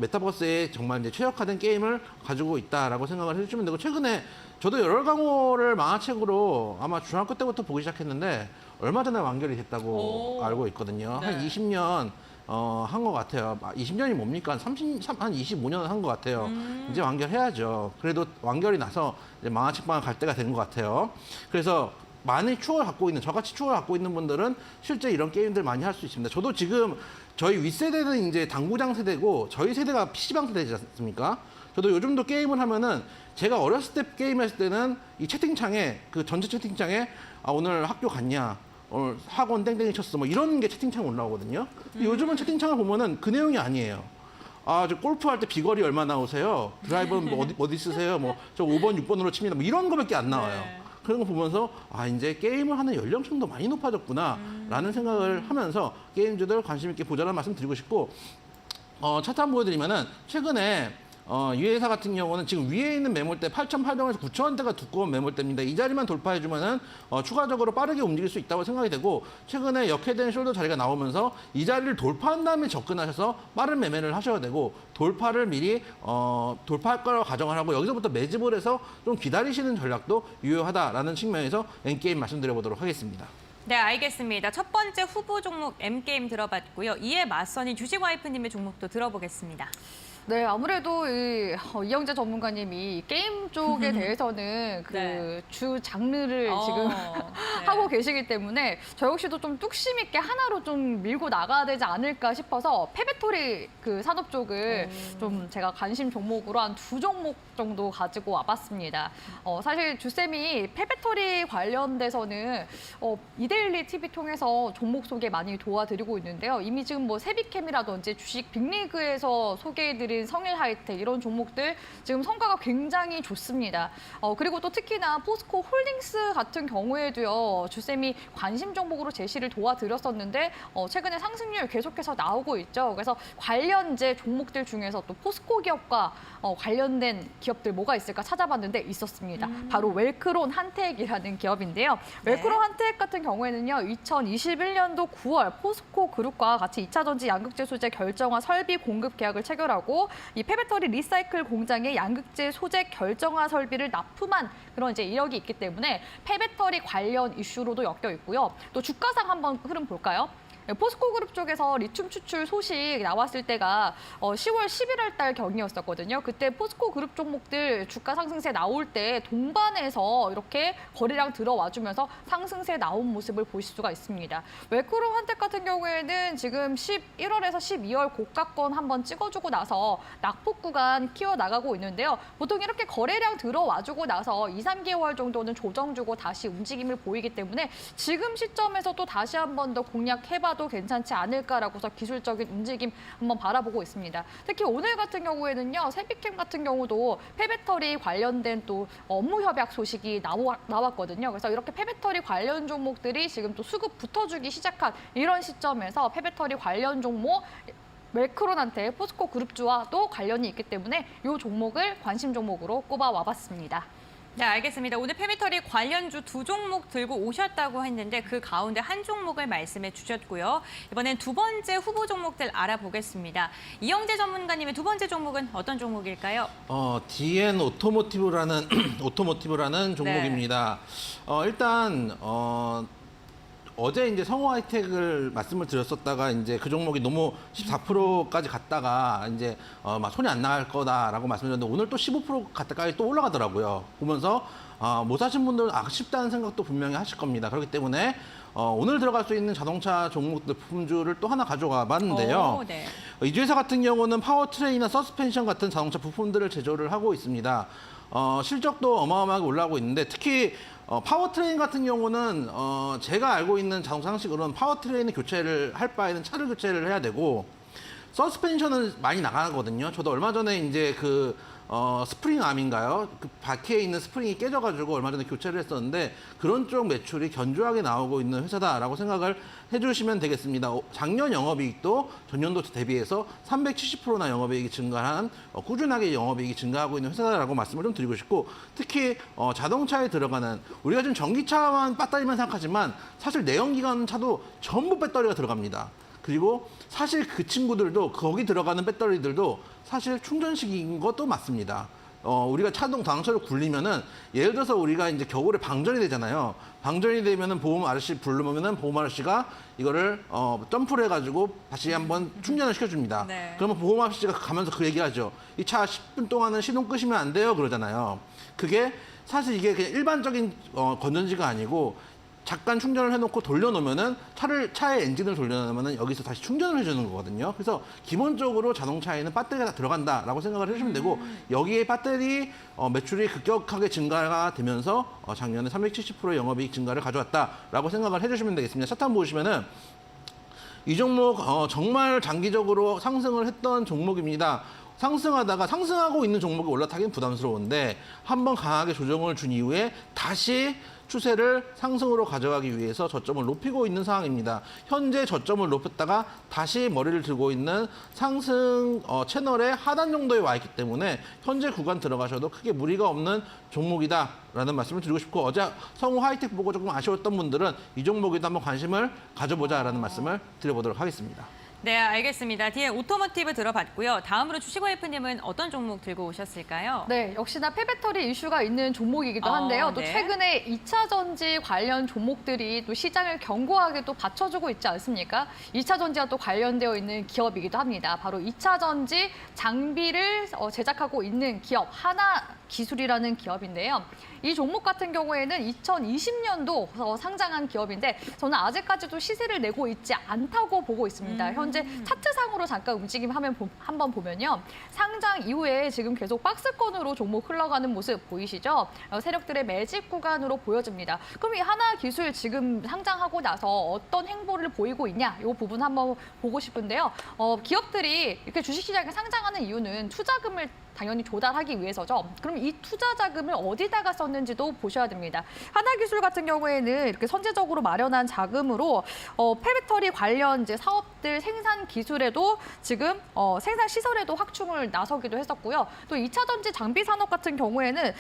메타버스에 정말 이제 최적화된 게임을 가지고 있다라고 생각을 해주시면 되고, 최근에 저도 열혈강호를 만화책으로 아마 중학교 때부터 보기 시작했는데 얼마 전에 완결이 됐다고 알고 있거든요. 네. 한 20년 한 것 같아요. 20년이 뭡니까? 한 25년은 한 것 같아요. 이제 완결해야죠. 그래도 완결이 나서 이제 만화책방을 갈 때가 된 것 같아요. 그래서 많이 추억을 갖고 있는, 저같이 추억을 갖고 있는 분들은 실제 이런 게임들 많이 할 수 있습니다. 저도 지금 저희 윗세대는 이제 당구장 세대고 저희 세대가 PC방 세대지 않습니까? 저도 요즘도 게임을 하면은 제가 어렸을 때 게임했을 때는 이 채팅창에 그 전체 채팅창에 오늘 학교 갔냐? 오늘 학원 땡땡이 쳤어. 뭐 이런 게 채팅창에 올라오거든요. 요즘은 채팅창을 보면은 그 내용이 아니에요. 저 골프할 때 비거리 얼마 나오세요? 드라이버는 뭐 어디 쓰세요? 뭐 저 5번, 6번으로 칩니다. 뭐 이런 거밖에 안 나와요. 네. 그런 거 보면서 이제 게임을 하는 연령층도 많이 높아졌구나라는 생각을 하면서 게임주들 관심 있게 보자라는 말씀 드리고 싶고 차트 한번 보여드리면은 최근에 이 회사 같은 경우는 지금 위에 있는 매물대 8,800원에서 9,000원대가 두꺼운 매물대입니다. 이 자리만 돌파해주면은 추가적으로 빠르게 움직일 수 있다고 생각이 되고 최근에 역회된 숄더 자리가 나오면서 이 자리를 돌파한 다음에 접근하셔서 빠른 매매를 하셔야 되고 돌파를 미리 돌파할 거라고 가정을 하고 여기서부터 매집을 해서 좀 기다리시는 전략도 유효하다라는 측면에서 N게임 말씀드려보도록 하겠습니다. 네, 알겠습니다. 첫 번째 후보 종목 M게임 들어봤고요. 이에 맞서니 주식와이프님의 종목도 들어보겠습니다. 네, 아무래도 이영재 전문가님이 게임 쪽에 대해서는 그 네. 주 장르를 지금 네. 하고 계시기 때문에 저 역시도 좀 뚝심 있게 하나로 좀 밀고 나가야 되지 않을까 싶어서 폐배터리 그 산업 쪽을 좀 제가 관심 종목으로 한 2종목 정도 가지고 와봤습니다. 사실 주쌤이 폐배터리 관련돼서는 이데일리 TV 통해서 종목 소개 많이 도와드리고 있는데요. 이미 지금 뭐 세비캠이라든지 주식 빅리그에서 소개해드린 성일 하이텍 이런 종목들 지금 성과가 굉장히 좋습니다. 그리고 또 특히나 포스코 홀딩스 같은 경우에도요. 주쌤이 관심 종목으로 제시를 도와드렸었는데 최근에 상승률 계속해서 나오고 있죠. 그래서 관련제 종목들 중에서 또 포스코 기업과 관련된 기업들 뭐가 있을까 찾아봤는데 있었습니다. 바로 웰크론 한텍이라는 기업인데요. 네. 웰크론 한텍 같은 경우에는요. 2021년도 9월 포스코 그룹과 같이 2차 전지 양극재 소재 결정화 설비 공급 계약을 체결하고 이 폐배터리 리사이클 공장에 양극재 소재 결정화 설비를 납품한 그런 이제 이력이 있기 때문에 폐배터리 관련 이슈로도 엮여 있고요. 또 주가상 한번 흐름 볼까요? 포스코 그룹 쪽에서 리튬 추출 소식 나왔을 때가 10월 11월 달 경이었었거든요. 그때 포스코 그룹 종목들 주가 상승세 나올 때 동반해서 이렇게 거래량 들어와주면서 상승세 나온 모습을 보실 수가 있습니다. 웰크론 한텍 같은 경우에는 지금 11월에서 12월 고가권 한번 찍어주고 나서 낙폭 구간 키워나가고 있는데요. 보통 이렇게 거래량 들어와주고 나서 2, 3개월 정도는 조정주고 다시 움직임을 보이기 때문에 지금 시점에서 또 다시 한 번 더 공략해봐 도 괜찮지 않을까라고서 기술적인 움직임 한번 바라보고 있습니다. 특히 오늘 같은 경우에는요. 세비캠 같은 경우도 폐배터리 관련된 또 업무 협약 소식이 나왔거든요. 그래서 이렇게 폐배터리 관련 종목들이 지금 또 수급 붙어주기 시작한 이런 시점에서 폐배터리 관련 종목 웰크론한테 포스코 그룹주와 또 관련이 있기 때문에 이 종목을 관심 종목으로 꼽아 와봤습니다. 네, 알겠습니다. 오늘 폐배터리 관련주 2종목 들고 오셨다고 했는데 그 가운데 한 종목을 말씀해 주셨고요. 이번엔 두 번째 후보 종목들 알아보겠습니다. 이영재 전문가님의 두 번째 종목은 어떤 종목일까요? DN 오토모티브라는 종목입니다. 일단 어제 이제 성호 하이텍을 말씀을 드렸었다가 이제 그 종목이 너무 14%까지 갔다가 이제 막 손이 안 나갈 거다라고 말씀드렸는데 오늘 또 15% 가까이 또 올라가더라고요. 보면서 못 사신 분들은 아쉽다는 생각도 분명히 하실 겁니다. 그렇기 때문에 오늘 들어갈 수 있는 자동차 종목들 부품주를 또 하나 가져가 봤는데요. 네. 이 회사 같은 경우는 파워트레인이나 서스펜션 같은 자동차 부품들을 제조를 하고 있습니다. 실적도 어마어마하게 올라가고 있는데 특히 파워트레인 같은 경우는 제가 알고 있는 자동차 상식으로는 파워트레인을 교체를 할 바에는 차를 교체를 해야 되고 서스펜션은 많이 나가거든요. 저도 얼마 전에 이제 스프링 암인가요? 그 바퀴에 있는 스프링이 깨져가지고 얼마 전에 교체를 했었는데 그런 쪽 매출이 견조하게 나오고 있는 회사다라고 생각을 해주시면 되겠습니다. 작년 영업이익도 전년도 대비해서 370%나 영업이익이 증가한 꾸준하게 영업이익이 증가하고 있는 회사다라고 말씀을 좀 드리고 싶고 특히 자동차에 들어가는 우리가 지금 전기차만 배터리만 생각하지만 사실 내연기관 차도 전부 배터리가 들어갑니다. 그리고 사실 그 친구들도 거기 들어가는 배터리들도 사실 충전식인 것도 맞습니다. 우리가 자동차를 굴리면은 예를 들어서 우리가 이제 겨울에 방전이 되잖아요. 방전이 되면은 보험 아저씨 부르면은 보험 아저씨가 이거를 점프를 해가지고 다시 한번 충전을 시켜줍니다. 네. 그러면 보험 아저씨가 가면서 그 얘기하죠. 이 차 10분 동안은 시동 끄시면 안 돼요. 그러잖아요. 그게 사실 이게 그냥 일반적인 건전지가 아니고 잠깐 충전을 해놓고 돌려놓으면은 차의 엔진을 돌려놓으면은 여기서 다시 충전을 해주는 거거든요. 그래서 기본적으로 자동차에는 배터리가 다 들어간다라고 생각을 해주시면 되고 여기에 배터리 매출이 급격하게 증가가 되면서 작년에 370%의 영업이익 증가를 가져왔다라고 생각을 해주시면 되겠습니다. 차트 한번 보시면은 이 종목 정말 장기적으로 상승을 했던 종목입니다. 상승하다가 상승하고 있는 종목이 올라타긴 부담스러운데 한번 강하게 조정을 준 이후에 다시 추세를 상승으로 가져가기 위해서 저점을 높이고 있는 상황입니다. 현재 저점을 높였다가 다시 머리를 들고 있는 상승 채널의 하단 정도에 와 있기 때문에 현재 구간 들어가셔도 크게 무리가 없는 종목이다라는 말씀을 드리고 싶고 어제 성우 하이텍 보고 조금 아쉬웠던 분들은 이 종목에도 한번 관심을 가져보자라는 말씀을 드려보도록 하겠습니다. 네, 알겠습니다. 뒤에 오토모티브 들어봤고요. 다음으로 주식와이프님은 어떤 종목 들고 오셨을까요? 네, 역시나 폐배터리 이슈가 있는 종목이기도 한데요. 또 네. 최근에 2차 전지 관련 종목들이 또 시장을 견고하게 또 받쳐주고 있지 않습니까? 2차 전지와 또 관련되어 있는 기업이기도 합니다. 바로 2차 전지 장비를 제작하고 있는 기업 하나기술이라는 기업인데요. 이 종목 같은 경우에는 2020년도 상장한 기업인데 저는 아직까지도 시세를 내고 있지 않다고 보고 있습니다. 현재 차트상으로 잠깐 움직임 한번 보면요. 상장 이후에 지금 계속 박스권으로 종목 흘러가는 모습 보이시죠? 세력들의 매집 구간으로 보여집니다. 그럼 이 하나기술 지금 상장하고 나서 어떤 행보를 보이고 있냐? 이 부분 한번 보고 싶은데요. 기업들이 이렇게 주식시장에 상장하는 이유는 투자금을 당연히 조달하기 위해서죠. 그럼 이 투자 자금을 어디다가 썼는지도 보셔야 됩니다. 하나기술 같은 경우에는 이렇게 선제적으로 마련한 자금으로 폐배터리 관련 이제 사업들 생산 기술에도 지금 생산 시설에도 확충을 나서기도 했었고요. 또 2차 전지 장비 산업 같은 경우에는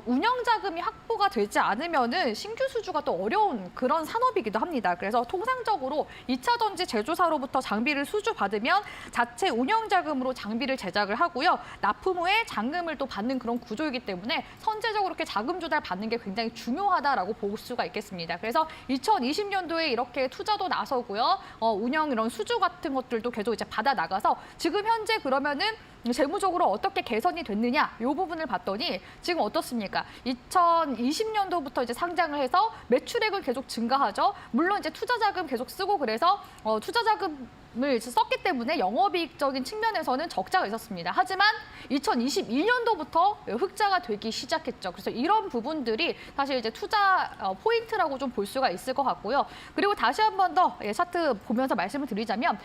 운영 자금이 확보가 되지 않으면은 신규 수주가 또 어려운 그런 산업이기도 합니다. 그래서 통상적으로 2차 전지 제조사로부터 장비를 수주받으면 자체 운영 자금으로 장비를 제작을 하고요. 납품 후에 잔금을 또 받는 그런 구조이기 때문에 선제적으로 이렇게 자금 조달 받는 게 굉장히 중요하다라고 볼 수가 있겠습니다. 그래서 2020년도에 이렇게 투자도 나서고요. 운영 이런 수주 같은 것들도 계속 이제 받아 나가서 지금 현재 그러면은 재무적으로 어떻게 개선이 됐느냐 이 부분을 봤더니 지금 어떻습니까? 2020년도부터 이제 상장을 해서 매출액을 계속 증가하죠. 물론 이제 투자 자금 계속 쓰고 그래서 투자 자금을 썼기 때문에 영업이익적인 측면에서는 적자가 있었습니다. 하지만 2021년도부터 흑자가 되기 시작했죠. 그래서 이런 부분들이 사실 이제 투자 포인트라고 좀 볼 수가 있을 것 같고요. 그리고 다시 한 번 더 차트 보면서 말씀을 드리자면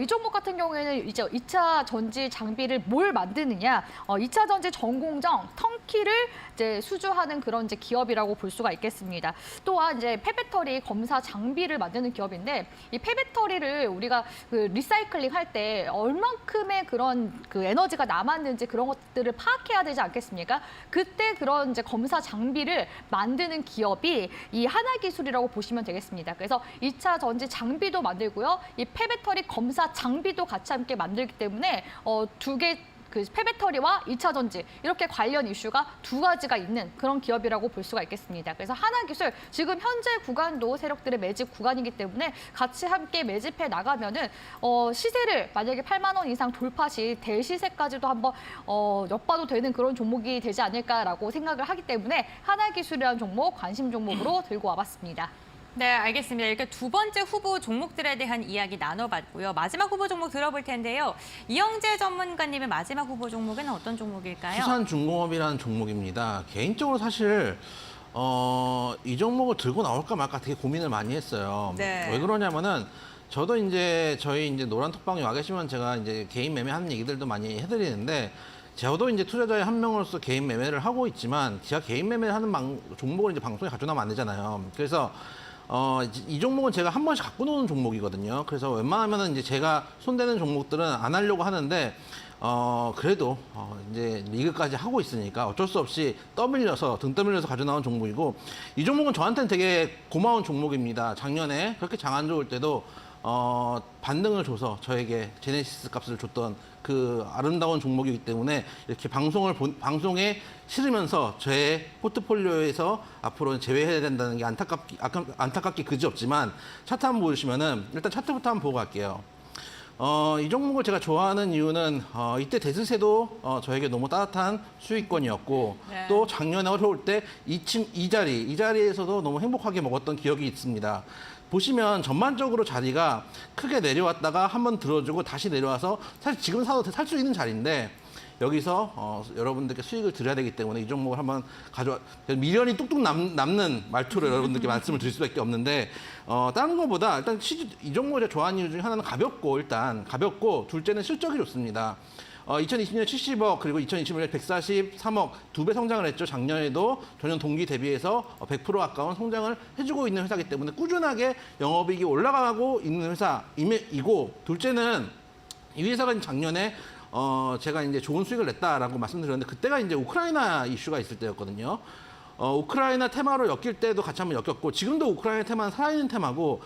이 종목 같은 경우에는 이제 2차 전지 장비를 뭘 만드느냐, 2차 전지 전공정 턴키를 이제 수주하는 그런 이제 기업이라고 볼 수가 있겠습니다. 또한 이제 폐배터리 검사 장비를 만드는 기업인데 이 폐배터리를 우리가 그 리사이클링 할 때 얼만큼의 그런 그 에너지가 남았는지 그런 것들을 파악해야 되지 않겠습니까? 그때 그런 이제 검사 장비를 만드는 기업이 이 하나기술이라고 보시면 되겠습니다. 그래서 2차 전지 장비도 만들고요. 이 폐배터리 검사 장비도 같이 함께 만들기 때문에 두 개 그 폐배터리와 2차 전지 이렇게 관련 이슈가 두 가지가 있는 그런 기업이라고 볼 수가 있겠습니다. 그래서 하나기술 지금 현재 구간도 세력들의 매집 구간이기 때문에 같이 함께 매집해 나가면은 시세를 만약에 8만 원 이상 돌파 시 대시세까지도 한번 엿봐도 되는 그런 종목이 되지 않을까라고 생각을 하기 때문에 하나기술이라는 종목 관심 종목으로 들고 와봤습니다. 네, 알겠습니다. 이렇게 두 번째 후보 종목들에 대한 이야기 나눠봤고요. 마지막 후보 종목 들어볼 텐데요. 이영재 전문가님의 마지막 후보 종목은 어떤 종목일까요? 수산중공업이라는 종목입니다. 개인적으로 사실 이 종목을 들고 나올까 말까 되게 고민을 많이 했어요. 네. 왜 그러냐면은 저도 이제 저희 이제 노란톡방에 와 계시면 제가 이제 개인 매매하는 얘기들도 많이 해드리는데 저도 이제 투자자의 한 명으로서 개인 매매를 하고 있지만 제가 개인 매매를 하는 종목을 이제 방송에 가져나면 안 되잖아요. 그래서 이 종목은 제가 한 번씩 갖고 노는 종목이거든요. 그래서 웬만하면은 이제 제가 손대는 종목들은 안 하려고 하는데, 그래도, 이제 리그까지 하고 있으니까 어쩔 수 없이 등 떠밀려서 가져나온 종목이고, 이 종목은 저한테는 되게 고마운 종목입니다. 작년에 그렇게 장 안 좋을 때도, 반등을 줘서 저에게 제네시스 값을 줬던 그 아름다운 종목이기 때문에 이렇게 방송에 실으면서 제 포트폴리오에서 앞으로는 제외해야 된다는 게 안타깝기 그지없지만 차트 한번 보시면은 일단 차트부터 한번 보고 갈게요. 이 종목을 제가 좋아하는 이유는 이때 대스세도 저에게 너무 따뜻한 수익권이었고 네. 또 작년에 어려울 때 이 자리에서도 너무 행복하게 먹었던 기억이 있습니다. 보시면 전반적으로 자리가 크게 내려왔다가 한번 들어주고 다시 내려와서 사실 지금 사도 살 수 있는 자리인데 여기서 여러분들께 수익을 드려야 되기 때문에 이 종목을 한번 미련이 뚝뚝 남는 말투로 여러분들께 말씀을 드릴 수밖에 없는데 다른 것보다 일단 이 종목을 제가 좋아하는 이유 중에 하나는 가볍고 둘째는 실적이 좋습니다. 2020년 70억 그리고 2021년 143억 2배 성장을 했죠. 작년에도 전년 동기 대비해서 100% 가까운 성장을 해주고 있는 회사이기 때문에 꾸준하게 영업이익이 올라가고 있는 회사이고 둘째는 이 회사가 작년에 제가 이제 좋은 수익을 냈다라고 말씀드렸는데 그때가 이제 우크라이나 이슈가 있을 때였거든요. 우크라이나 테마로 엮일 때도 같이 한번 엮였고 지금도 우크라이나 테마는 살아있는 테마고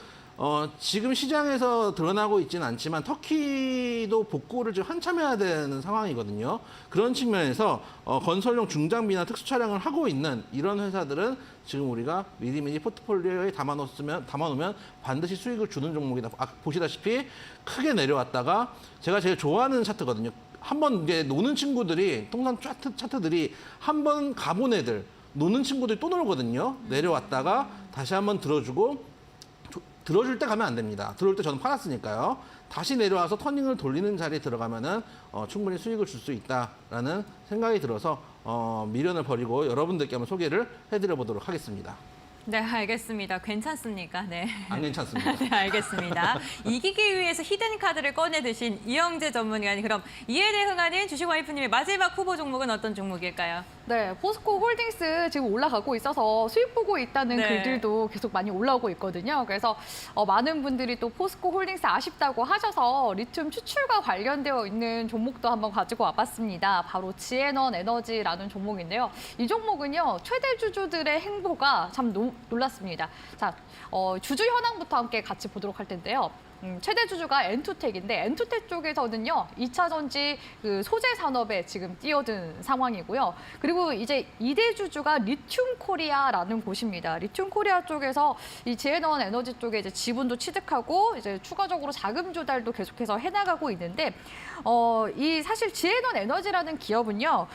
지금 시장에서 드러나고 있지는 않지만 터키도 복구를 지금 한참 해야 되는 상황이거든요. 그런 측면에서 건설용 중장비나 특수 차량을 하고 있는 이런 회사들은 지금 우리가 미리미리 포트폴리오에 담아놓으면 반드시 수익을 주는 종목이다. 보시다시피 크게 내려왔다가 제가 제일 좋아하는 차트거든요. 한번 이제 노는 친구들이 통상 차트들이 한번 가본 애들 노는 친구들이 또 놀거든요. 내려왔다가 다시 한번 들어줄 때 가면 안 됩니다. 들어올 때 저는 팔았으니까요. 다시 내려와서 터닝을 돌리는 자리에 들어가면은 충분히 수익을 줄 수 있다라는 생각이 들어서 미련을 버리고 여러분들께 한번 소개를 해드려 보도록 하겠습니다. 네, 알겠습니다. 괜찮습니까? 네. 안 괜찮습니다. 네, 알겠습니다. 이기기 위해서 히든 카드를 꺼내 드신 이영재 전문위원님, 그럼 이에 대응하는 주식와이프님의 마지막 후보 종목은 어떤 종목일까요? 네, 포스코 홀딩스 지금 올라가고 있어서 수익 보고 있다는 네. 글들도 계속 많이 올라오고 있거든요. 그래서 많은 분들이 또 포스코 홀딩스 아쉽다고 하셔서 리튬 추출과 관련되어 있는 종목도 한번 가지고 와봤습니다. 바로 지에넌 에너지라는 종목인데요. 이 종목은요, 최대 주주들의 행보가 참 놀랐습니다. 자, 주주 현황부터 함께 같이 보도록 할 텐데요. 최대 주주가 엔투텍인데 엔투텍 쪽에서는요 2차 전지 그 소재 산업에 지금 뛰어든 상황이고요. 그리고 이제 2대 주주가 리튬 코리아라는 곳입니다. 리튬 코리아 쪽에서 이 지에넌 에너지 쪽에 이제 지분도 취득하고 이제 추가적으로 자금 조달도 계속해서 해나가고 있는데 이 사실 지에넌 에너지라는 기업은요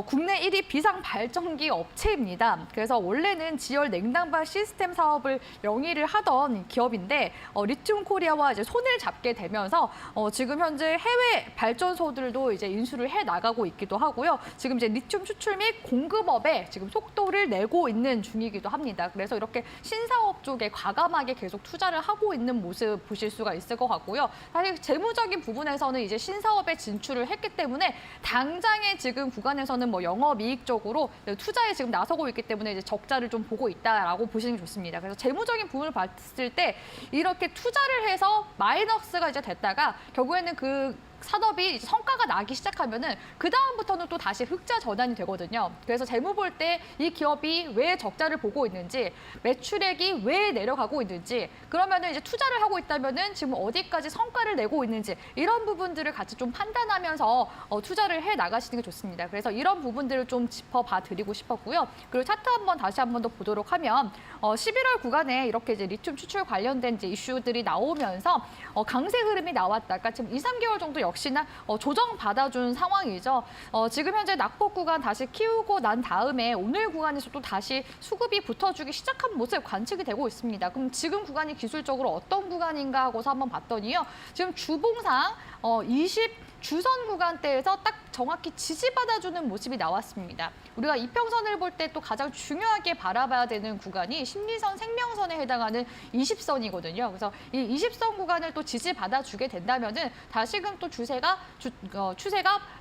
국내 1위 비상 발전기 업체입니다. 그래서 원래는 지열 냉난방 시스템 사업을 영위를 하던 기업인데 리튬 코리아와 이제 손을 잡게 되면서 지금 현재 해외 발전소들도 이제 인수를 해 나가고 있기도 하고요. 지금 이제 리튬 추출 및 공급업에 지금 속도를 내고 있는 중이기도 합니다. 그래서 이렇게 신사업 쪽에 과감하게 계속 투자를 하고 있는 모습 보실 수가 있을 것 같고요. 사실 재무적인 부분에서는 이제 신사업에 진출을 했기 때문에 당장의 지금 구간에서는 뭐 영업이익적으로 투자에 지금 나서고 있기 때문에 이제 적자를 좀 보고 있다라고 보시는 게 좋습니다. 그래서 재무적인 부분을 봤을 때 이렇게 투자를 해서 마이너스가 이제 됐다가 결국에는 그 산업이 이제 성과가 나기 시작하면은 그 다음부터는 또 다시 흑자 전환이 되거든요. 그래서 재무 볼 때 이 기업이 왜 적자를 보고 있는지, 매출액이 왜 내려가고 있는지, 그러면은 이제 투자를 하고 있다면은 지금 어디까지 성과를 내고 있는지 이런 부분들을 같이 좀 판단하면서 투자를 해 나가시는 게 좋습니다. 그래서 이런 부분들을 좀 짚어봐 드리고 싶었고요. 그리고 차트 한번 다시 한번 더 보도록 하면 11월 구간에 이렇게 이제 리튬 추출 관련된 이제 이슈들이 나오면서 강세 흐름이 나왔다가 지금 2, 3개월 정도 역시나 조정 받아준 상황이죠. 지금 현재 낙폭 구간 다시 키우고 난 다음에 오늘 구간에서 또 다시 수급이 붙어주기 시작한 모습 관측이 되고 있습니다. 그럼 지금 구간이 기술적으로 어떤 구간인가 하고서 한번 봤더니요. 지금 주봉상 20주선 구간대에서 딱 정확히 지지받아주는 모습이 나왔습니다. 우리가 이평선을 볼 때 또 가장 중요하게 바라봐야 되는 구간이 심리선, 생명선에 해당하는 20선이거든요. 그래서 이 20선 구간을 또 지지받아주게 된다면은 다시금 또 추세가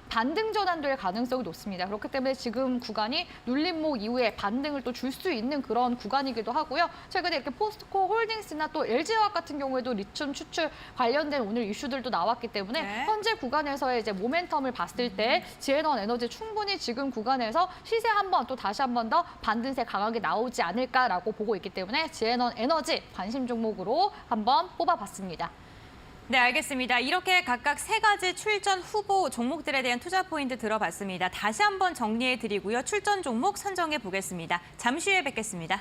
반등 전환될 가능성이 높습니다. 그렇기 때문에 지금 구간이 눌림목 이후에 반등을 또 줄 수 있는 그런 구간이기도 하고요. 최근에 이렇게 포스코 홀딩스나 또 LG화학 같은 경우에도 리튬 추출 관련된 오늘 이슈들도 나왔기 때문에 네. 현재 구간에서의 이제 모멘텀을 봤을 때 지에넌 에너지 충분히 지금 구간에서 시세 한번 또 다시 한 번 더 반등세 강하게 나오지 않을까라고 보고 있기 때문에 지에넌 에너지 관심 종목으로 한번 뽑아봤습니다. 네, 알겠습니다. 이렇게 각각 3가지 출전 후보 종목들에 대한 투자 포인트 들어봤습니다. 다시 한번 정리해드리고요. 출전 종목 선정해 보겠습니다. 잠시 후에 뵙겠습니다.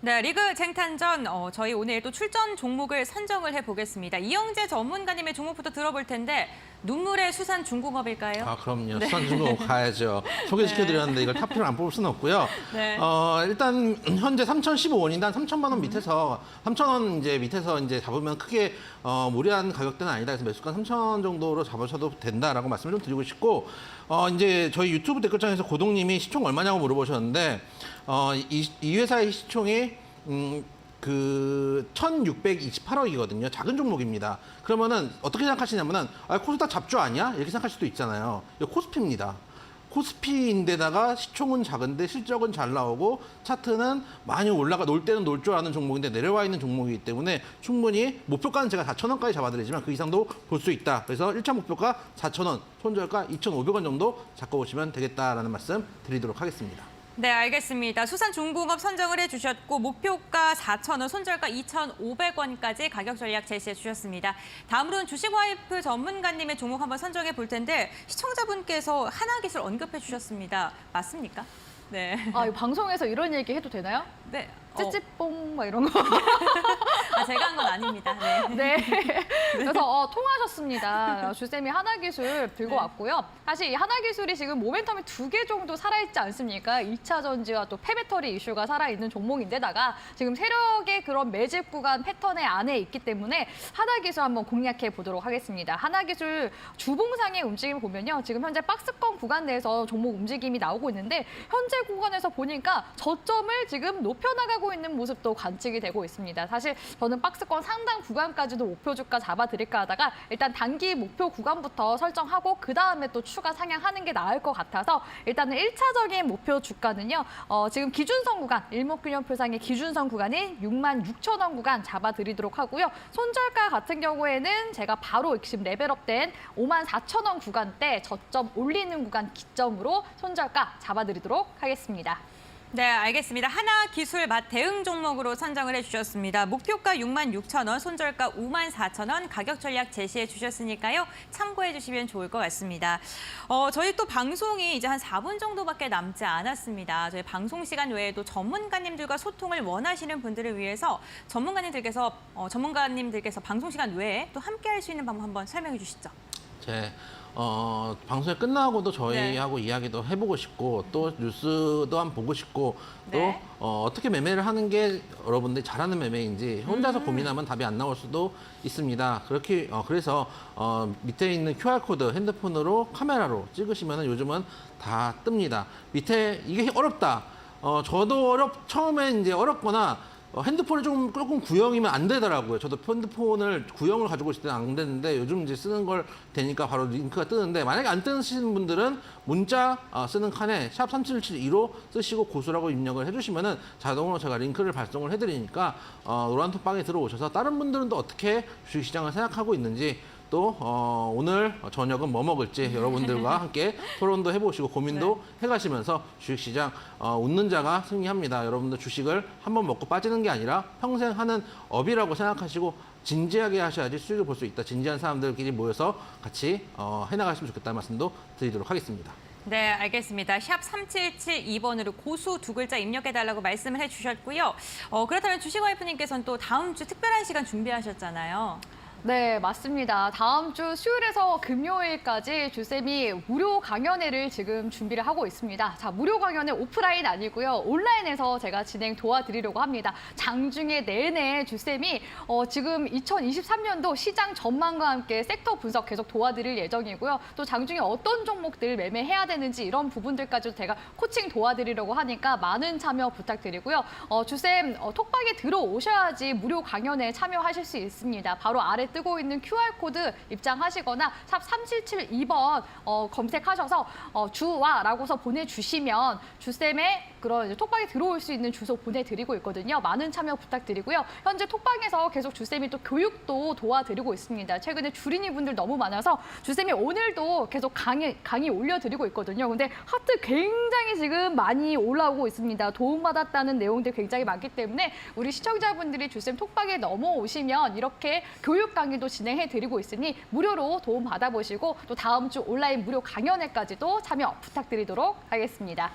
네, 리그 쟁탄전 저희 오늘 또 출전 종목을 선정을 해보겠습니다. 이영재 전문가님의 종목부터 들어볼 텐데 눈물의 수산 중공업일까요? 아, 그럼요. 수산중공 가야죠. 소개시켜드렸는데 이걸 탑피를 안 뽑을 수는 없고요. 네. 일단 현재 3,015원인데 3,000만 원 밑에서 3,000원 이제 밑에서 이제 잡으면 크게 무리한 가격대는 아니다. 그래서 매수가 3,000원 정도로 잡으셔도 된다라고 말씀을 좀 드리고 싶고 이제 저희 유튜브 댓글창에서 고동님이 시총 얼마냐고 물어보셨는데 이 회사의 시총이 1,628억이거든요. 작은 종목입니다. 그러면은 어떻게 생각하시냐면은 코스닥 잡주 아니야? 이렇게 생각할 수도 있잖아요. 이거 코스피입니다. 코스피인데다가 시총은 작은데 실적은 잘 나오고 차트는 많이 놀 때는 놀 줄 아는 종목인데 내려와 있는 종목이기 때문에 충분히 목표가는 제가 4,000원까지 잡아드리지만 그 이상도 볼 수 있다. 그래서 1차 목표가 4,000원, 손절가 2,500원 정도 잡고 보시면 되겠다라는 말씀 드리도록 하겠습니다. 네, 알겠습니다. 수산중공업 선정을 해주셨고 목표가 4,000원, 손절가 2,500원까지 가격 전략 제시해 주셨습니다. 다음으로는 주식와이프 전문가님의 종목 한번 선정해 볼 텐데 시청자분께서 하나기술 언급해 주셨습니다. 맞습니까? 네. 아, 이 방송에서 이런 얘기 해도 되나요? 네. 찌찌뽕 막 이런 거. 제가 한 건 아닙니다. 네. 네. 그래서 통하셨습니다. 주쌤이 하나기술 들고 네. 왔고요. 사실 이 하나기술이 지금 모멘텀이 2개 정도 살아있지 않습니까? 2차 전지와 또 폐배터리 이슈가 살아있는 종목인데다가 지금 세력의 그런 매집 구간 패턴의 안에 있기 때문에 하나기술 한번 공략해 보도록 하겠습니다. 하나기술 주봉상의 움직임을 보면요. 지금 현재 박스권 구간 내에서 종목 움직임이 나오고 있는데 현재 구간에서 보니까 저점을 지금 높여나가고 있는 모습도 관측이 되고 있습니다. 사실 저는 박스권 상단 구간까지도 목표 주가 잡아드릴까 하다가 일단 단기 목표 구간부터 설정하고 그다음에 또 추가 상향하는 게 나을 것 같아서 일단은 1차적인 목표 주가는요. 지금 기준선 구간, 일목균형표상의 기준선 구간인 66,000원 구간 잡아드리도록 하고요. 손절가 같은 경우에는 제가 바로 지금 레벨업된 54,000원 구간대 저점 올리는 구간 기점으로 손절가 잡아드리도록 하겠습니다. 네, 알겠습니다. 하나기술 맛 대응 종목으로 선정을 해주셨습니다. 목표가 66,000원, 손절가 54,000원, 가격 전략 제시해 주셨으니까요. 참고해 주시면 좋을 것 같습니다. 저희 또 방송이 이제 한 4분 정도밖에 남지 않았습니다. 저희 방송 시간 외에도 전문가님들과 소통을 원하시는 분들을 위해서 전문가님들께서 방송 시간 외에 또 함께 할 수 있는 방법 한번 설명해 주시죠. 방송이 끝나고도 저희하고 네. 이야기도 해보고 싶고 또 뉴스도 한번 보고 싶고 또 네. 어떻게 매매를 하는 게 여러분들이 잘하는 매매인지 혼자서 고민하면 답이 안 나올 수도 있습니다. 그래서 밑에 있는 QR코드 핸드폰으로 카메라로 찍으시면 요즘은 다 뜹니다. 밑에 이게 어렵다. 저도 처음에 이제 어렵거나 핸드폰이 조금 구형이면 안 되더라고요. 저도 핸드폰을 구형을 가지고 있을 때는 안 되는데 요즘 이제 쓰는 걸 되니까 바로 링크가 뜨는데 만약에 안 뜨시는 분들은 문자 쓰는 칸에 샵 3772로 쓰시고 고수라고 입력을 해주시면은 자동으로 제가 링크를 발송을 해드리니까 노란톡방에 들어오셔서 다른 분들은 또 어떻게 주식시장을 생각하고 있는지 또 오늘 저녁은 뭐 먹을지 여러분들과 함께 토론도 해보시고 고민도 해가시면서 주식시장 웃는 자가 승리합니다. 여러분들 주식을 한번 먹고 빠지는 게 아니라 평생 하는 업이라고 생각하시고 진지하게 하셔야지 수익을 볼 수 있다. 진지한 사람들끼리 모여서 같이 해나가시면 좋겠다는 말씀도 드리도록 하겠습니다. 네, 알겠습니다. 샵 3772번으로 고수 두 글자 입력해달라고 말씀을 해주셨고요. 그렇다면 주식와이프님께서는 또 다음 주 특별한 시간 준비하셨잖아요. 네, 맞습니다. 다음 주 수요일에서 금요일까지 주쌤이 무료 강연회를 지금 준비를 하고 있습니다. 자, 무료 강연회 오프라인 아니고요. 온라인에서 제가 진행 도와드리려고 합니다. 장중에 내내 주쌤이 지금 2023년도 시장 전망과 함께 섹터 분석 계속 도와드릴 예정이고요. 또 장중에 어떤 종목들 매매해야 되는지 이런 부분들까지도 제가 코칭 도와드리려고 하니까 많은 참여 부탁드리고요. 주쌤 톡방에 들어오셔야지 무료 강연에 참여하실 수 있습니다. 바로 아래 뜨고 있는 QR코드 입장하시거나 샵 3772번 검색하셔서 주와라고서 보내주시면 주쌤의 그런 톡방에 들어올 수 있는 주소 보내드리고 있거든요. 많은 참여 부탁드리고요. 현재 톡방에서 계속 주쌤이 또 교육도 도와드리고 있습니다. 최근에 주린이 분들 너무 많아서 주쌤이 오늘도 계속 강의 올려드리고 있거든요. 근데 하트 굉장히 지금 많이 올라오고 있습니다. 도움받았다는 내용들 굉장히 많기 때문에 우리 시청자분들이 주쌤 톡방에 넘어오시면 이렇게 교육 강의도 진행해드리고 있으니 무료로 도움 받아보시고 또 다음 주 온라인 무료 강연회까지도 참여 부탁드리도록 하겠습니다.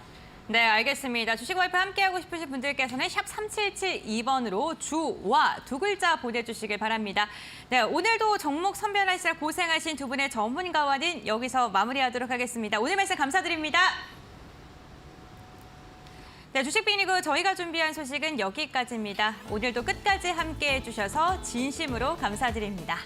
네, 알겠습니다. 주식 와이프 함께하고 싶으신 분들께서는 샵 3772번으로 주와 두 글자 보내주시길 바랍니다. 네, 오늘도 종목 선별하시느라 고생하신 두 분의 전문가와는 여기서 마무리하도록 하겠습니다. 오늘 말씀 감사드립니다. 네, 주식 빅리그 저희가 준비한 소식은 여기까지입니다. 오늘도 끝까지 함께해 주셔서 진심으로 감사드립니다.